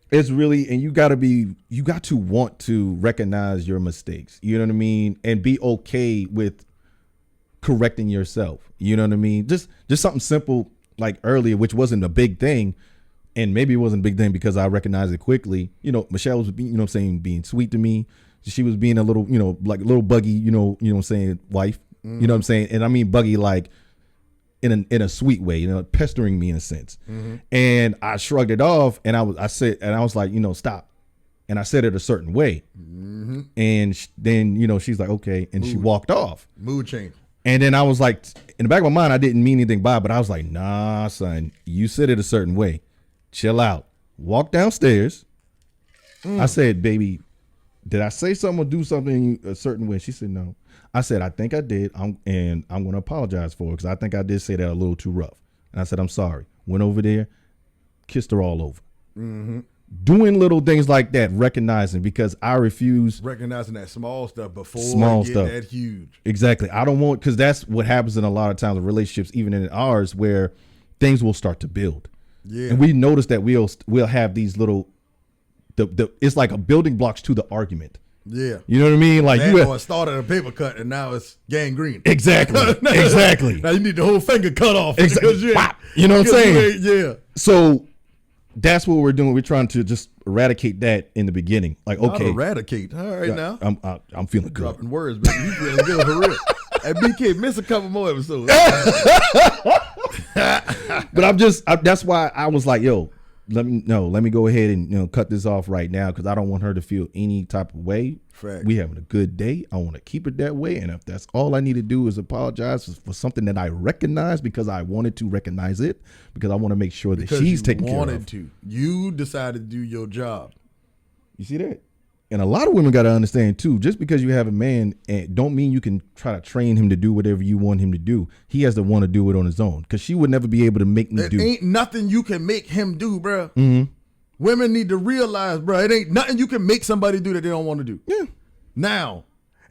it's really, and you got to want to recognize your mistakes. You know what I mean, and be okay with correcting yourself. You know what I mean? Just something simple like earlier, which wasn't a big thing, and maybe it wasn't a big thing because I recognized it quickly. You know, Michelle was, you know what I'm saying, being sweet to me. She was being a little, you know, like a little buggy, you know what I'm saying, wife. You know what I'm saying? And I mean buggy like in a sweet way, you know, pestering me in a sense. And I shrugged it off and I was like, you know, stop. And I said it a certain way. And then, you know, she's like, okay. And she walked off. Mood change. And then I was like, in the back of my mind, I didn't mean anything by it, but I was like, nah, son, you said it a certain way. Chill out. Walk downstairs. I said, baby, did I say something or do something a certain way? She said, no. I said, I think I did. And I'm going to apologize for it because I think I did say that a little too rough. And I said, I'm sorry. Went over there, kissed her all over. Doing little things like that, recognizing, because I refuse. Recognizing that small stuff before it get that huge. Exactly. I don't want, because that's what happens in a lot of times in relationships, even in ours, where things will start to build. Yeah. And we notice that we'll have these little, it's like a building blocks to the argument. Yeah. You know what I mean? Like it started a paper cut and now it's gangrene. Exactly. Exactly. Now you need the whole finger cut off. Exactly. You know what I'm saying? Yeah. So that's what we're doing. We're trying to just eradicate that in the beginning. Like, okay. Not eradicate. All right, now. I'm feeling good. Dropping words, baby. You feeling good for real. Hey, BK, miss a couple more episodes. But that's why I was like, yo, let me go ahead and cut this off right now because I don't want her to feel any type of way. Fact. We having a good day. I want to keep it that way. And if that's all I need to do is apologize for something that I recognize because I wanted to recognize it, because I want to make sure that she's taken care of. You decided to do your job. You see that? And a lot of women got to understand too, just because you have a man, don't mean you can try to train him to do whatever you want him to do. He has to want to do it on his own, because she would never be able to make me do. Ain't nothing you can make him do, bro. Women need to realize, bro, it ain't nothing you can make somebody do that they don't want to do. Yeah. Now,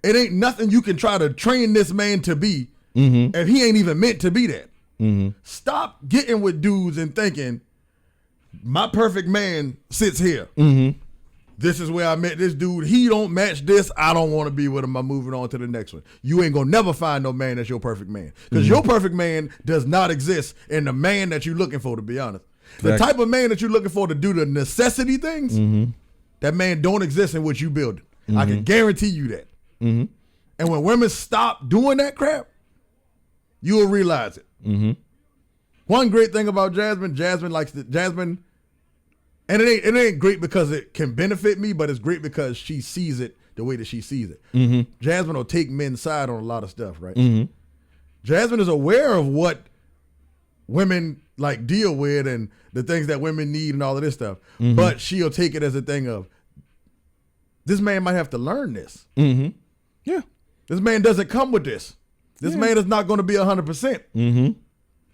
it ain't nothing you can try to train this man to be if he ain't even meant to be that. Stop getting with dudes and thinking, my perfect man sits here. This is where I met this dude. He don't match this. I don't want to be with him. I'm moving on to the next one. You ain't going to never find no man that's your perfect man. Because your perfect man does not exist in the man that you're looking for, to be honest. The type of man that you're looking for to do the necessity things, that man don't exist in what you building. I can guarantee you that. And when women stop doing that crap, you'll realize it. One great thing about Jasmine, and it ain't great because it can benefit me, but it's great because she sees it the way that she sees it. Jasmine will take men's side on a lot of stuff, right? Jasmine is aware of what women like deal with and the things that women need and all of this stuff. But she'll take it as a thing of, this man might have to learn this. Yeah. This man doesn't come with this. This man is not going to be 100%.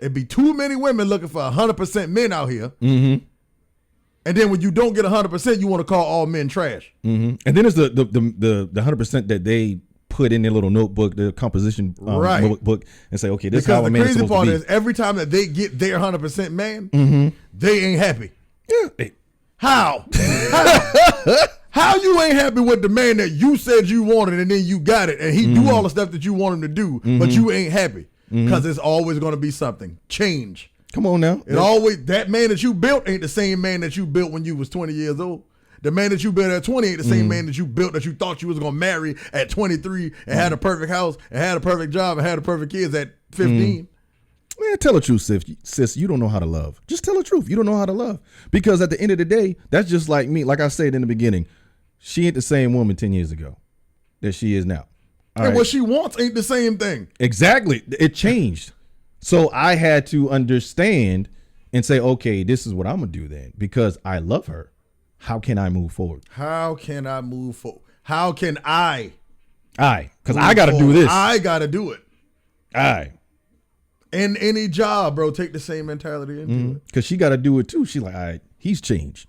It'd be too many women looking for 100% men out here. Mm-hmm. And then when you don't get 100%, you want to call all men trash. Mm-hmm. And then there's the 100% that they put in their little notebook, the composition notebook, and say, okay, this is how a man is supposed to be. The crazy part is every time that they get their 100% man, they ain't happy. Yeah. How? How you ain't happy with the man that you said you wanted and then you got it and he do all the stuff that you want him to do, but you ain't happy? Because it's always going to be something. Change. Come on now. That man that you built ain't the same man that you built when you was 20 years old. The man that you built at 20 ain't the same man that you built that you thought you was going to marry at 23 and had a perfect house and had a perfect job and had a perfect kids at 15. Man, tell the truth, sis. You don't know how to love. Just tell the truth. You don't know how to love. Because at the end of the day, that's just like me. Like I said in the beginning, she ain't the same woman 10 years ago that she is now. And what she wants ain't the same thing. Exactly. It changed. So I had to understand and say, okay, this is what I'm going to do then. Because I love her. How can I move forward? How can I move forward? How can I? Because I got to do this. I got to do it. In any job, bro, take the same mentality into it. Because she got to do it too. She's like, all right, he's changed.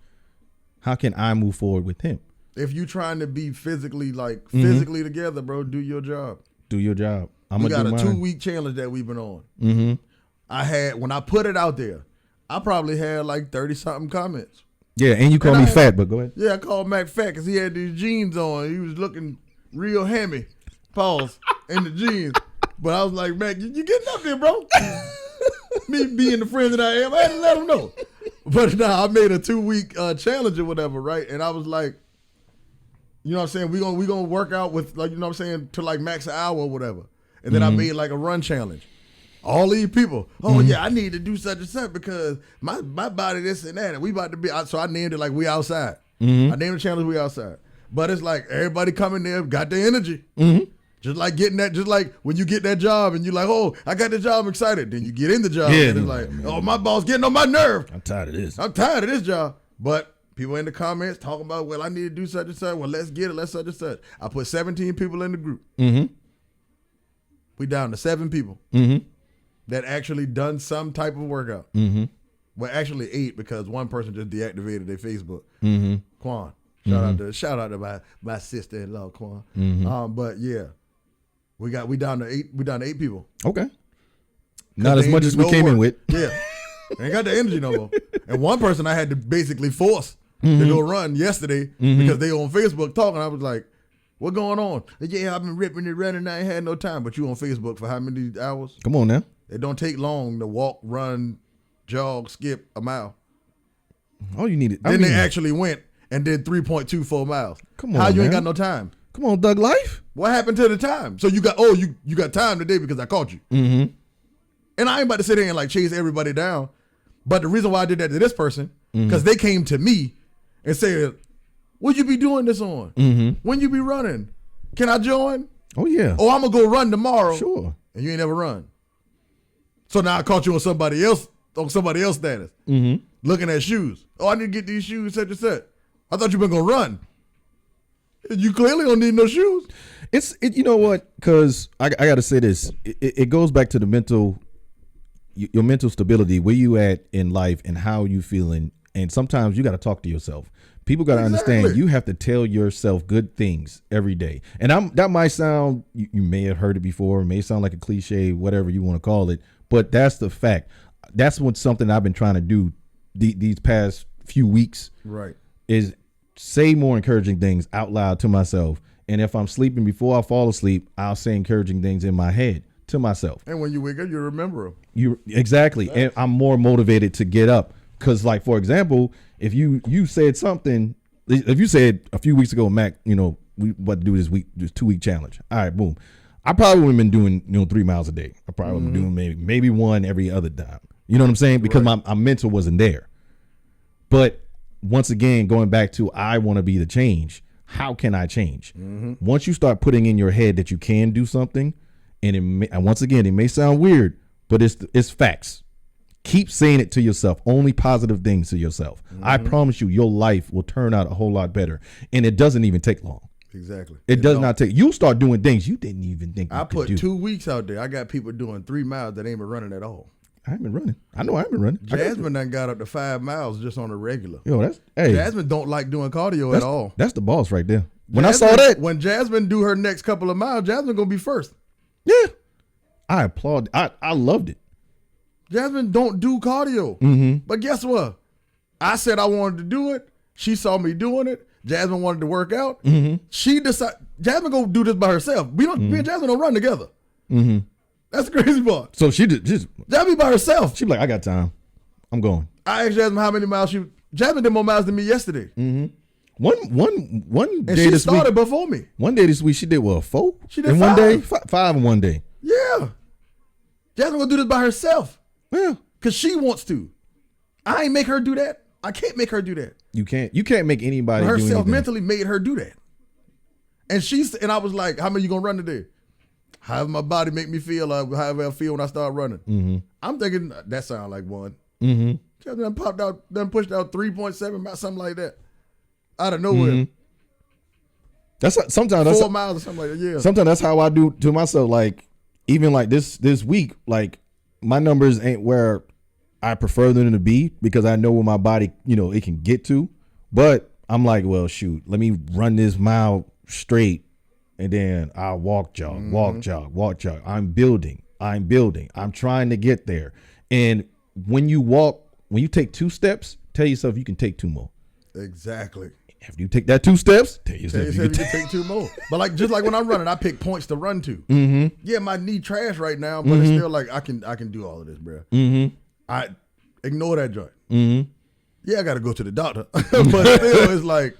How can I move forward with him? If you trying to be physically together, bro, do your job. Do your job. We got a 2-week challenge that we've been on. When I put it out there, I probably had like 30-something comments. Yeah, and you call me fat, but go ahead. Yeah, I called Mac fat because he had these jeans on. He was looking real hammy, pause, in the jeans. But I was like, Mac, you getting up there, bro? Me being the friend that I am, I had to let him know. But I made a 2-week challenge or whatever, right? And I was like, you know what I'm saying? We gonna work out with, like, you know what I'm saying, to like max an hour or whatever. And then I made like a run challenge. All these people, yeah, I need to do such and such because my body this and that, and we about to be. So I named it like We Outside. I named the challenge We Outside. But it's like everybody coming there got the energy. Just like getting that, just like when you get that job and you're like, oh, I got the job, I'm excited. Then you get in the job and it's like, oh, my boss getting on my nerve. I'm tired of this. I'm tired of this job. But people in the comments talking about, well, I need to do such and such. Well, let's get it. Let's such and such. I put 17 people in the group. We down to 7 people. That actually done some type of workout. Well, actually 8 because one person just deactivated their Facebook. Quan. Shout out to my sister-in-law, Quan. But yeah, we down to 8. We down to 8 people. Okay. Not as much as we came in with. Yeah. Ain't got the energy no more. And one person I had to basically force to go run yesterday because they on Facebook talking. I was like, what going on? Yeah, I've been ripping and running. I ain't had no time. But you on Facebook for how many hours? Come on now. It don't take long to walk, run, jog, skip a mile. All you needed. Then they actually went and did 3.24 miles. Come on, how you man. ain't got no time? Come on, Doug Life. What happened to the time? So you got you got time today because I caught you. And I ain't about to sit here and like chase everybody down. But the reason why I did that to this person because they came to me and said, "What you be doing this on? When you be running? Can I join? Oh yeah. Oh, I'm gonna go run tomorrow. Sure. And you ain't never run. So now I caught you on somebody else status, looking at shoes. Oh, I need to get these shoes, such and such. I thought you been gonna run. You clearly don't need no shoes. You know what? Because I got to say this. It goes back to the your mental stability, where you at in life, and how you feeling. And sometimes you got to talk to yourself. People got to understand you have to tell yourself good things every day. And that might sound, you may have heard it before, it may sound like a cliche, whatever you want to call it, but that's the fact. That's something I've been trying to do these past few weeks. Right. Is say more encouraging things out loud to myself. And if I'm sleeping, before I fall asleep, I'll say encouraging things in my head to myself. And when you wake up, you remember them. Exactly. And I'm more motivated to get up. Because, like, for example, if you said something, if you said a few weeks ago, Mac, we about to do this 2-week challenge. All right, boom. I probably would have been doing 3 miles a day. I probably would have been doing maybe one every other time. You know what I'm saying? Because my mental wasn't there. But once again, going back to I want to be the change. How can I change? Once you start putting in your head that you can do something, and once again, it may sound weird, but it's facts. Keep saying it to yourself. Only positive things to yourself. I promise you, your life will turn out a whole lot better. And it doesn't even take long. Exactly. It does not take. You start doing things you didn't even think you could do. I put 2 weeks out there. I got people doing 3 miles that ain't been running at all. I ain't been running. I know I ain't been running. Jasmine done got up to 5 miles just on a regular. Yo, hey. Jasmine don't like doing cardio at all. That's the boss right there. When Jasmine, I saw that. When Jasmine do her next couple of miles, Jasmine going to be first. Yeah. I applaud. I loved it. Jasmine don't do cardio. Mm-hmm. But guess what? I said I wanted to do it. She saw me doing it. Jasmine wanted to work out. Mm-hmm. She decided, Jasmine go do this by herself. Me and Jasmine don't run together. Mm-hmm. That's the crazy part. So she just Jasmine by herself. She be like, I got time. I'm going. I asked Jasmine how many miles Jasmine did more miles than me yesterday. Mm-hmm. One and day she this started week, before me. One day this week she did what, 4? She did in 5. one day, 5 in one day. Yeah. Jasmine gonna do this by herself. Yeah. Cause she wants to. I ain't make her do that. I can't make her do that. You can't make anybody do herself anything. Mentally made her do that. And I was like, how many you gonna run today? However my body make me feel, however I feel when I start running. Mm-hmm. I'm thinking that sounds like 1. Mm-hmm. Jasmine pushed out 3.7 miles, something like that. Out of nowhere. Mm-hmm. That's sometimes 4 miles or something like that. Yeah. Sometimes that's how I do to myself. Like even like this week, like my numbers ain't where I prefer them to be because I know where my body, it can get to. But I'm like, well, shoot, let me run this mile straight, and then I'll walk, jog, walk, jog. I'm building. I'm trying to get there. And when you take 2 steps, tell yourself you can take 2 more. Exactly. After you take that 2 steps, tell yourself you can take 2 more. But just like when I'm running, I pick points to run to. Mm-hmm. Yeah, my knee trash right now, but it's still like I can do all of this, bro. Mm-hmm. I ignore that joint. Mm-hmm. Yeah, I got to go to the doctor, but still, it's like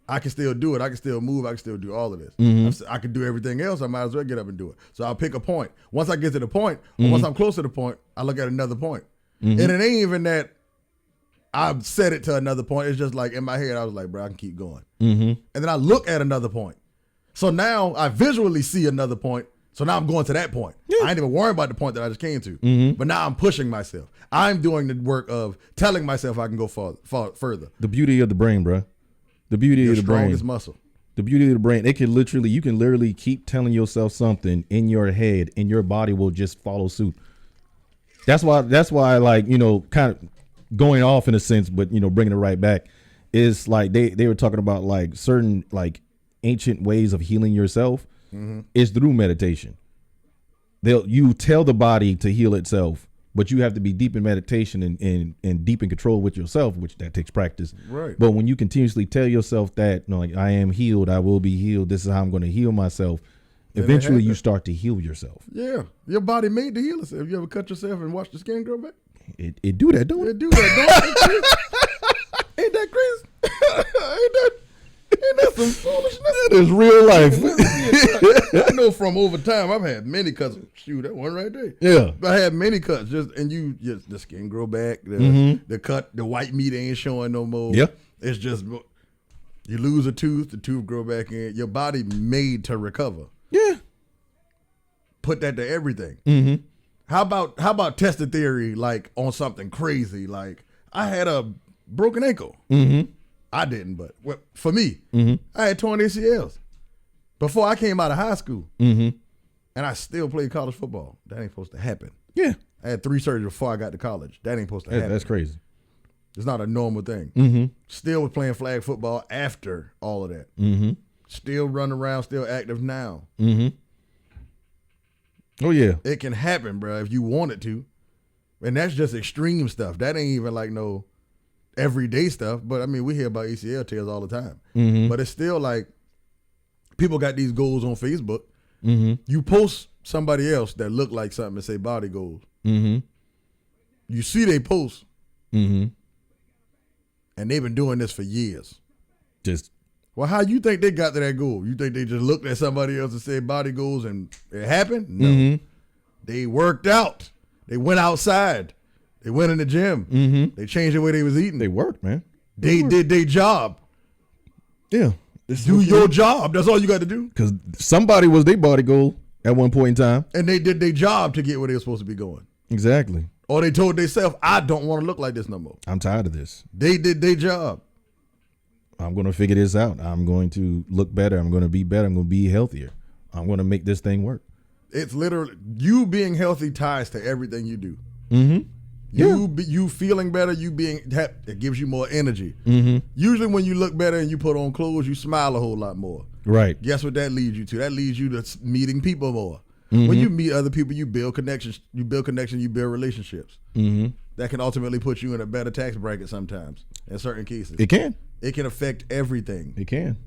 I can still do it. I can still move. I can still do all of this. Mm-hmm. I can do everything else. I might as well get up and do it. So I'll pick a point. Once I get to the point, or once I'm close to the point, I look at another point. And it ain't even that I've set it to another point. It's just like in my head, I was like, bro, I can keep going. Mm-hmm. And then I look at another point. So now I visually see another point. So now I'm going to that point. Yeah. I ain't even worrying about the point that I just came to. Mm-hmm. But now I'm pushing myself. I'm doing the work of telling myself I can go further. The beauty of the brain, bro. The beauty of the brain. Strongest muscle. The beauty of the brain. You can literally keep telling yourself something in your head and your body will just follow suit. That's why like, kind of going off in a sense, but, bringing it right back is like they were talking about like certain like ancient ways of healing yourself. Mm-hmm. Is through meditation. You tell the body to heal itself, but you have to be deep in meditation and deep in control with yourself, which that takes practice. Right. But when you continuously tell yourself that, like I am healed, I will be healed. This is how I'm going to heal myself. Then eventually, you start to heal yourself. Yeah, your body made to heal itself. You ever cut yourself and watch the skin grow back? It do that, don't it? It do that, don't it? Ain't that crazy? Ain't that some foolishness? That is real life. I know from over time, I've had many cuts. Shoot, that one right there. Yeah. I had many cuts. The skin grow back. The white meat ain't showing no more. Yeah. It's just, you lose a tooth, the tooth grow back in. Your body made to recover. Yeah. Put that to everything. Mm-hmm. How about test the theory like on something crazy? Like I had a broken ankle. Mm-hmm. I didn't, but for me, I had torn ACLs before I came out of high school, and I still played college football. That ain't supposed to happen. Yeah, I had 3 surgeries before I got to college. That ain't supposed to happen. That's crazy. It's not a normal thing. Mm-hmm. Still was playing flag football after all of that. Mm-hmm. Still running around, still active now. Mm-hmm. Oh yeah, it can happen, bro, if you want it to, and that's just extreme stuff. That ain't even like no everyday stuff, but I mean, we hear about ACL tears all the time. Mm-hmm. But it's still like people got these goals on Facebook. Mm-hmm. You post somebody else that look like something and say body goals. Mm-hmm. You see they post, and they've been doing this for years. Well, how you think they got to that goal? You think they just looked at somebody else and said body goals and it happened? No. Mm-hmm. They worked out. They went outside. They went in the gym. Mm-hmm. They changed the way they was eating. They worked, man. They did their job. Yeah. Do your job. That's all you got to do. Because somebody was their body goal at one point in time. And they did their job to get where they were supposed to be going. Exactly. Or they told themselves, I don't want to look like this no more. I'm tired of this. They did their job. I'm going to figure this out. I'm going to look better. I'm going to be better. I'm going to be healthier. I'm going to make this thing work. It's literally, you being healthy ties to everything you do. Mm-hmm. You feeling better, it gives you more energy. Mm-hmm. Usually when you look better and you put on clothes, you smile a whole lot more. Right. Guess what that leads you to? That leads you to meeting people more. Mm-hmm. When you meet other people, you build connections. You build relationships. Mm-hmm. That can ultimately put you in a better tax bracket sometimes, in certain cases. It can. It can affect everything. It can.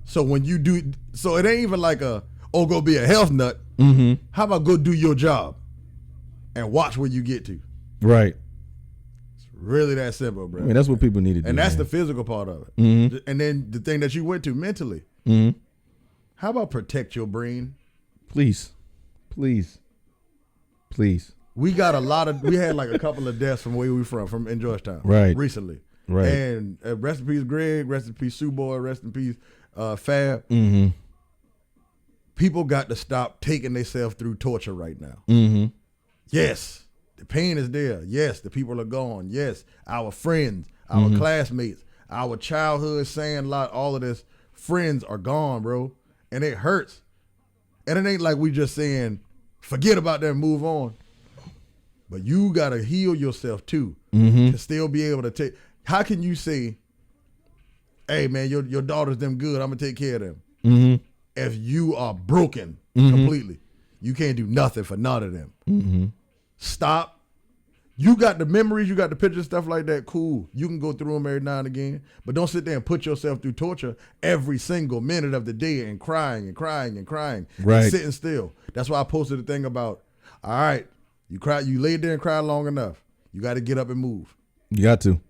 So when you do, so it ain't even like go be a health nut. Mm-hmm. How about go do your job and watch where you get to? Right. It's really that simple, bro. I mean, that's what people need to do. And that's man. the physical part of it. Mm-hmm. And then the thing that you went to mentally. Mm-hmm. How about protect your brain? Please. We got we had like a couple of deaths from where we from in Georgetown. Right. Recently. Right. And rest in peace, Greg. Rest in peace, Sue Boy. Rest in peace, Fab. Mm-hmm. People got to stop taking themselves through torture right now. Mm-hmm. Yes, the pain is there. Yes, the people are gone. Yes, our friends, our classmates, our childhood sandlot, all of this, friends are gone, bro. And it hurts. And it ain't like we just saying, forget about that and move on. But you got to heal yourself too to still be able to take. How can you say, hey, man, your daughter's them good, I'm going to take care of them. Mm-hmm. If you are broken completely, you can't do nothing for none of them. Mm-hmm. Stop. You got the memories, you got the pictures, stuff like that, cool. You can go through them every now and again, but don't sit there and put yourself through torture every single minute of the day and crying and crying and crying. Right. And sitting still. That's why I posted a thing about, all right, you laid there and cried long enough. You got to get up and move. You got to.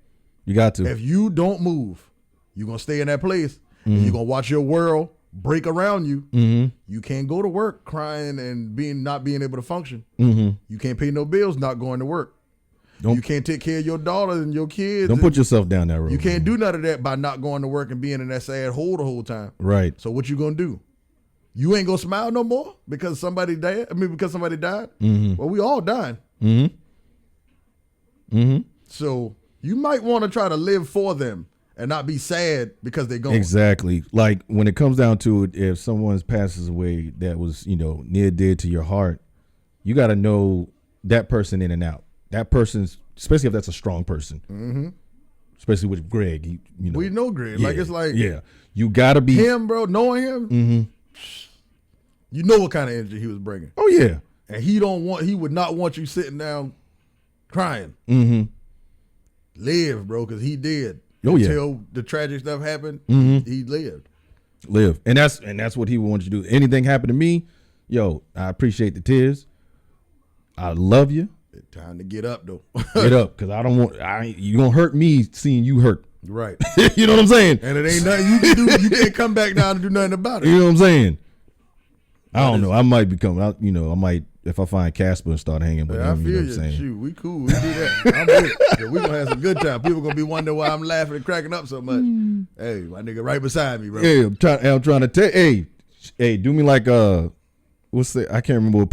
If you don't move, you're going to stay in that place and you're going to watch your world break around you. Mm-hmm. You can't go to work crying and not being able to function. Mm-hmm. You can't pay no bills not going to work. You can't take care of your daughter and your kids. Don't put yourself down that road. You can't do none of that by not going to work and being in that sad hole the whole time. Right. So what you gonna do? You ain't gonna smile no more because somebody died? Because somebody died? Mm-hmm. Well, we all dying. Mm-hmm. Mm-hmm. So you might want to try to live for them and not be sad because they're gone. Exactly. Like when it comes down to it, if someone passes away that was, near dear to your heart, you got to know that person in and out. That person's, especially if that's a strong person, especially with Greg. We know Greg. Yeah, like it's like you got to be him, bro. Knowing him, you know what kind of energy he was bringing. Oh yeah, and he would not want you sitting down crying. Live, bro, because he did. Oh yeah. Until the tragic stuff happened, he lived. And that's what he wanted you to do. Anything happened to me, I appreciate the tears. I love you. It's time to get up though. Get up, because you gonna hurt me seeing you hurt. Right. You know what I'm saying? And it ain't nothing you can do. You can't come back down and do nothing about it. You know what I'm saying? I don't know. I might become, I might, if I find Casper and start hanging with him. I feel you. Know you. what I'm saying? Shoot, we cool. We do that. I'm with it. Yeah, we gonna have some good time. People gonna be wondering why I'm laughing and cracking up so much. Hey, my nigga right beside me, bro. Hey, I'm trying to tell. Hey, do me like I can't remember what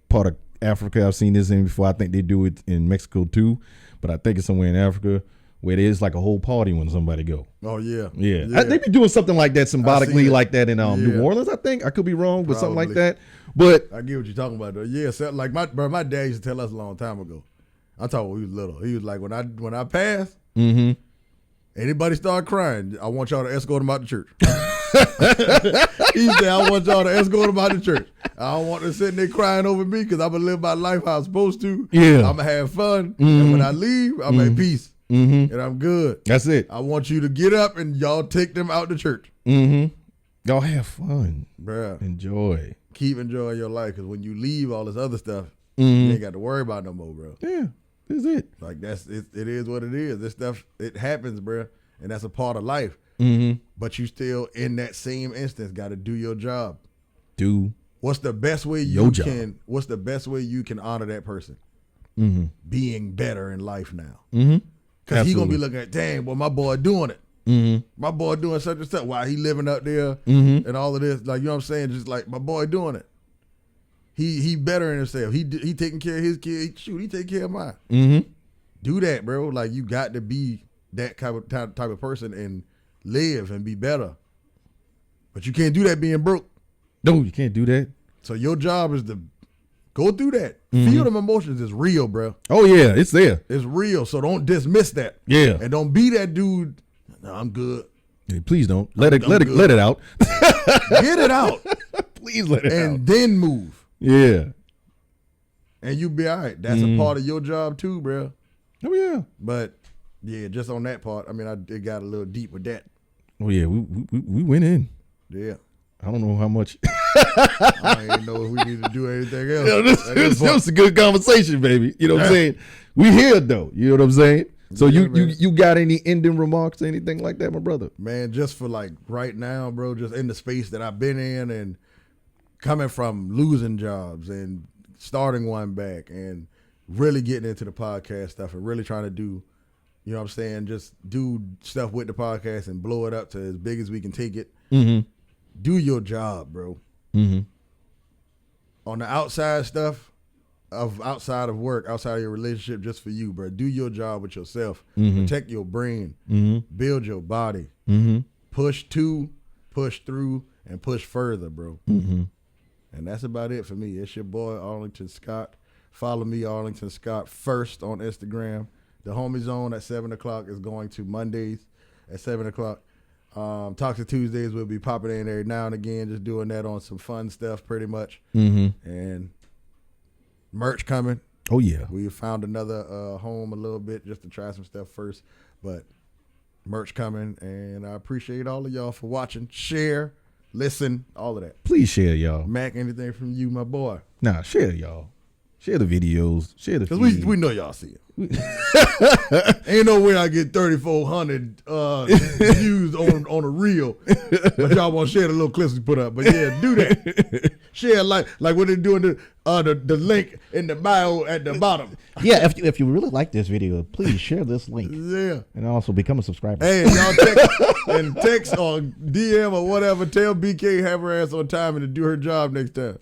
part of Africa I've seen this in before. I think they do it in Mexico too, but I think it's somewhere in Africa where there's like a whole party when somebody go. Oh yeah, yeah. They be doing something like that symbolically, like that in New Orleans. I think I could be wrong, but something like that. But I get what you're talking about though. Yeah, so like my dad used to tell us a long time ago. I'm talking when he was little. He was like, when I pass, anybody start crying, I want y'all to escort them out the church. He said, I want y'all to escort them out the church. I don't want them sitting there crying over me because I'm going to live my life how I'm supposed to. Yeah. I'm going to have fun. And when I leave, I'm at peace. And I'm good. That's it. I want you to get up and y'all take them out to church. Y'all have fun. Bruh. Enjoy. Keep enjoying your life, because when you leave all this other stuff, you ain't got to worry about no more, bro. Yeah. That's it. Like it is what it is. This stuff, it happens, bro. And that's a part of life. But you still, in that same instance, got to do your job. What's the best way What's the best way you can honor that person? Being better in life now. Because he gonna be looking at, dang, well, my boy doing it. My boy doing such and such. Why he living up there and all of this? Like, you know what I'm saying? Just like my boy doing it. He better in himself. He taking care of his kid. Shoot, he take care of mine. Do that, bro. Like, you got to be that type of person and live and be better. But you can't do that being broke. No, you can't do that. So your job is to Go through that. Feel them emotions. It's real, bro. Oh yeah, it's there. It's real. So don't dismiss that. Yeah. And don't be that dude. No, I'm good. Hey, please don't let it out. Get it out. Please let it out. And then move. Yeah. And you be all right. That's a part of your job too, bro. Oh yeah. But yeah, just on that part, I mean, it got a little deep with that. Oh yeah, we went in. Yeah. I don't know how much. I don't even know if we need to do anything else. You know, this was a good conversation, baby. You know what I'm saying? We here though. You know what I'm saying? So Yeah, you got any ending remarks, anything like that, my brother? Man, just for like right now, bro, just in the space that I've been in and coming from losing jobs and starting one back and really getting into the podcast stuff and really trying to do, you know what I'm saying, just do stuff with the podcast and blow it up to as big as we can take it. Mm-hmm. Do your job, bro. Mm-hmm. On the outside stuff, outside of work, outside of your relationship, just for you, bro. Do your job with yourself. Protect your brain. Build your body. Push through, and push further, bro. And that's about it for me. It's your boy, Arlington Scott. Follow me, Arlington Scott, first on Instagram. The Homie Zone at 7 o'clock is going to Mondays at 7 o'clock. Talks to Tuesdays will be popping in every now and again, just doing that on some fun stuff pretty much. And merch coming. Oh yeah. We found another home a little bit just to try some stuff first, but merch coming, and I appreciate all of y'all for watching, share, listen, all of that. Please share, y'all. Mac, anything from you, my boy? Nah, share, y'all. Share the videos. Share the because we know y'all see it. Ain't no way I get 3,400 views on a reel, but y'all want to share the little clips we put up. But yeah, do that. Share like what they're doing the link in the bio at the bottom. Yeah, if you really like this video, please share this link. Yeah, and also become a subscriber. Hey, y'all text or DM or whatever. Tell BK have her ass on time and to do her job next time.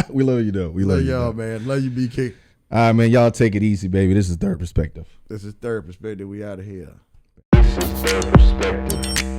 We love you though. We love you, y'all, man. Love you, BK. All right, man. Y'all take it easy, baby. This is Third Perspective. This is Third Perspective. We out of here. This is Third Perspective.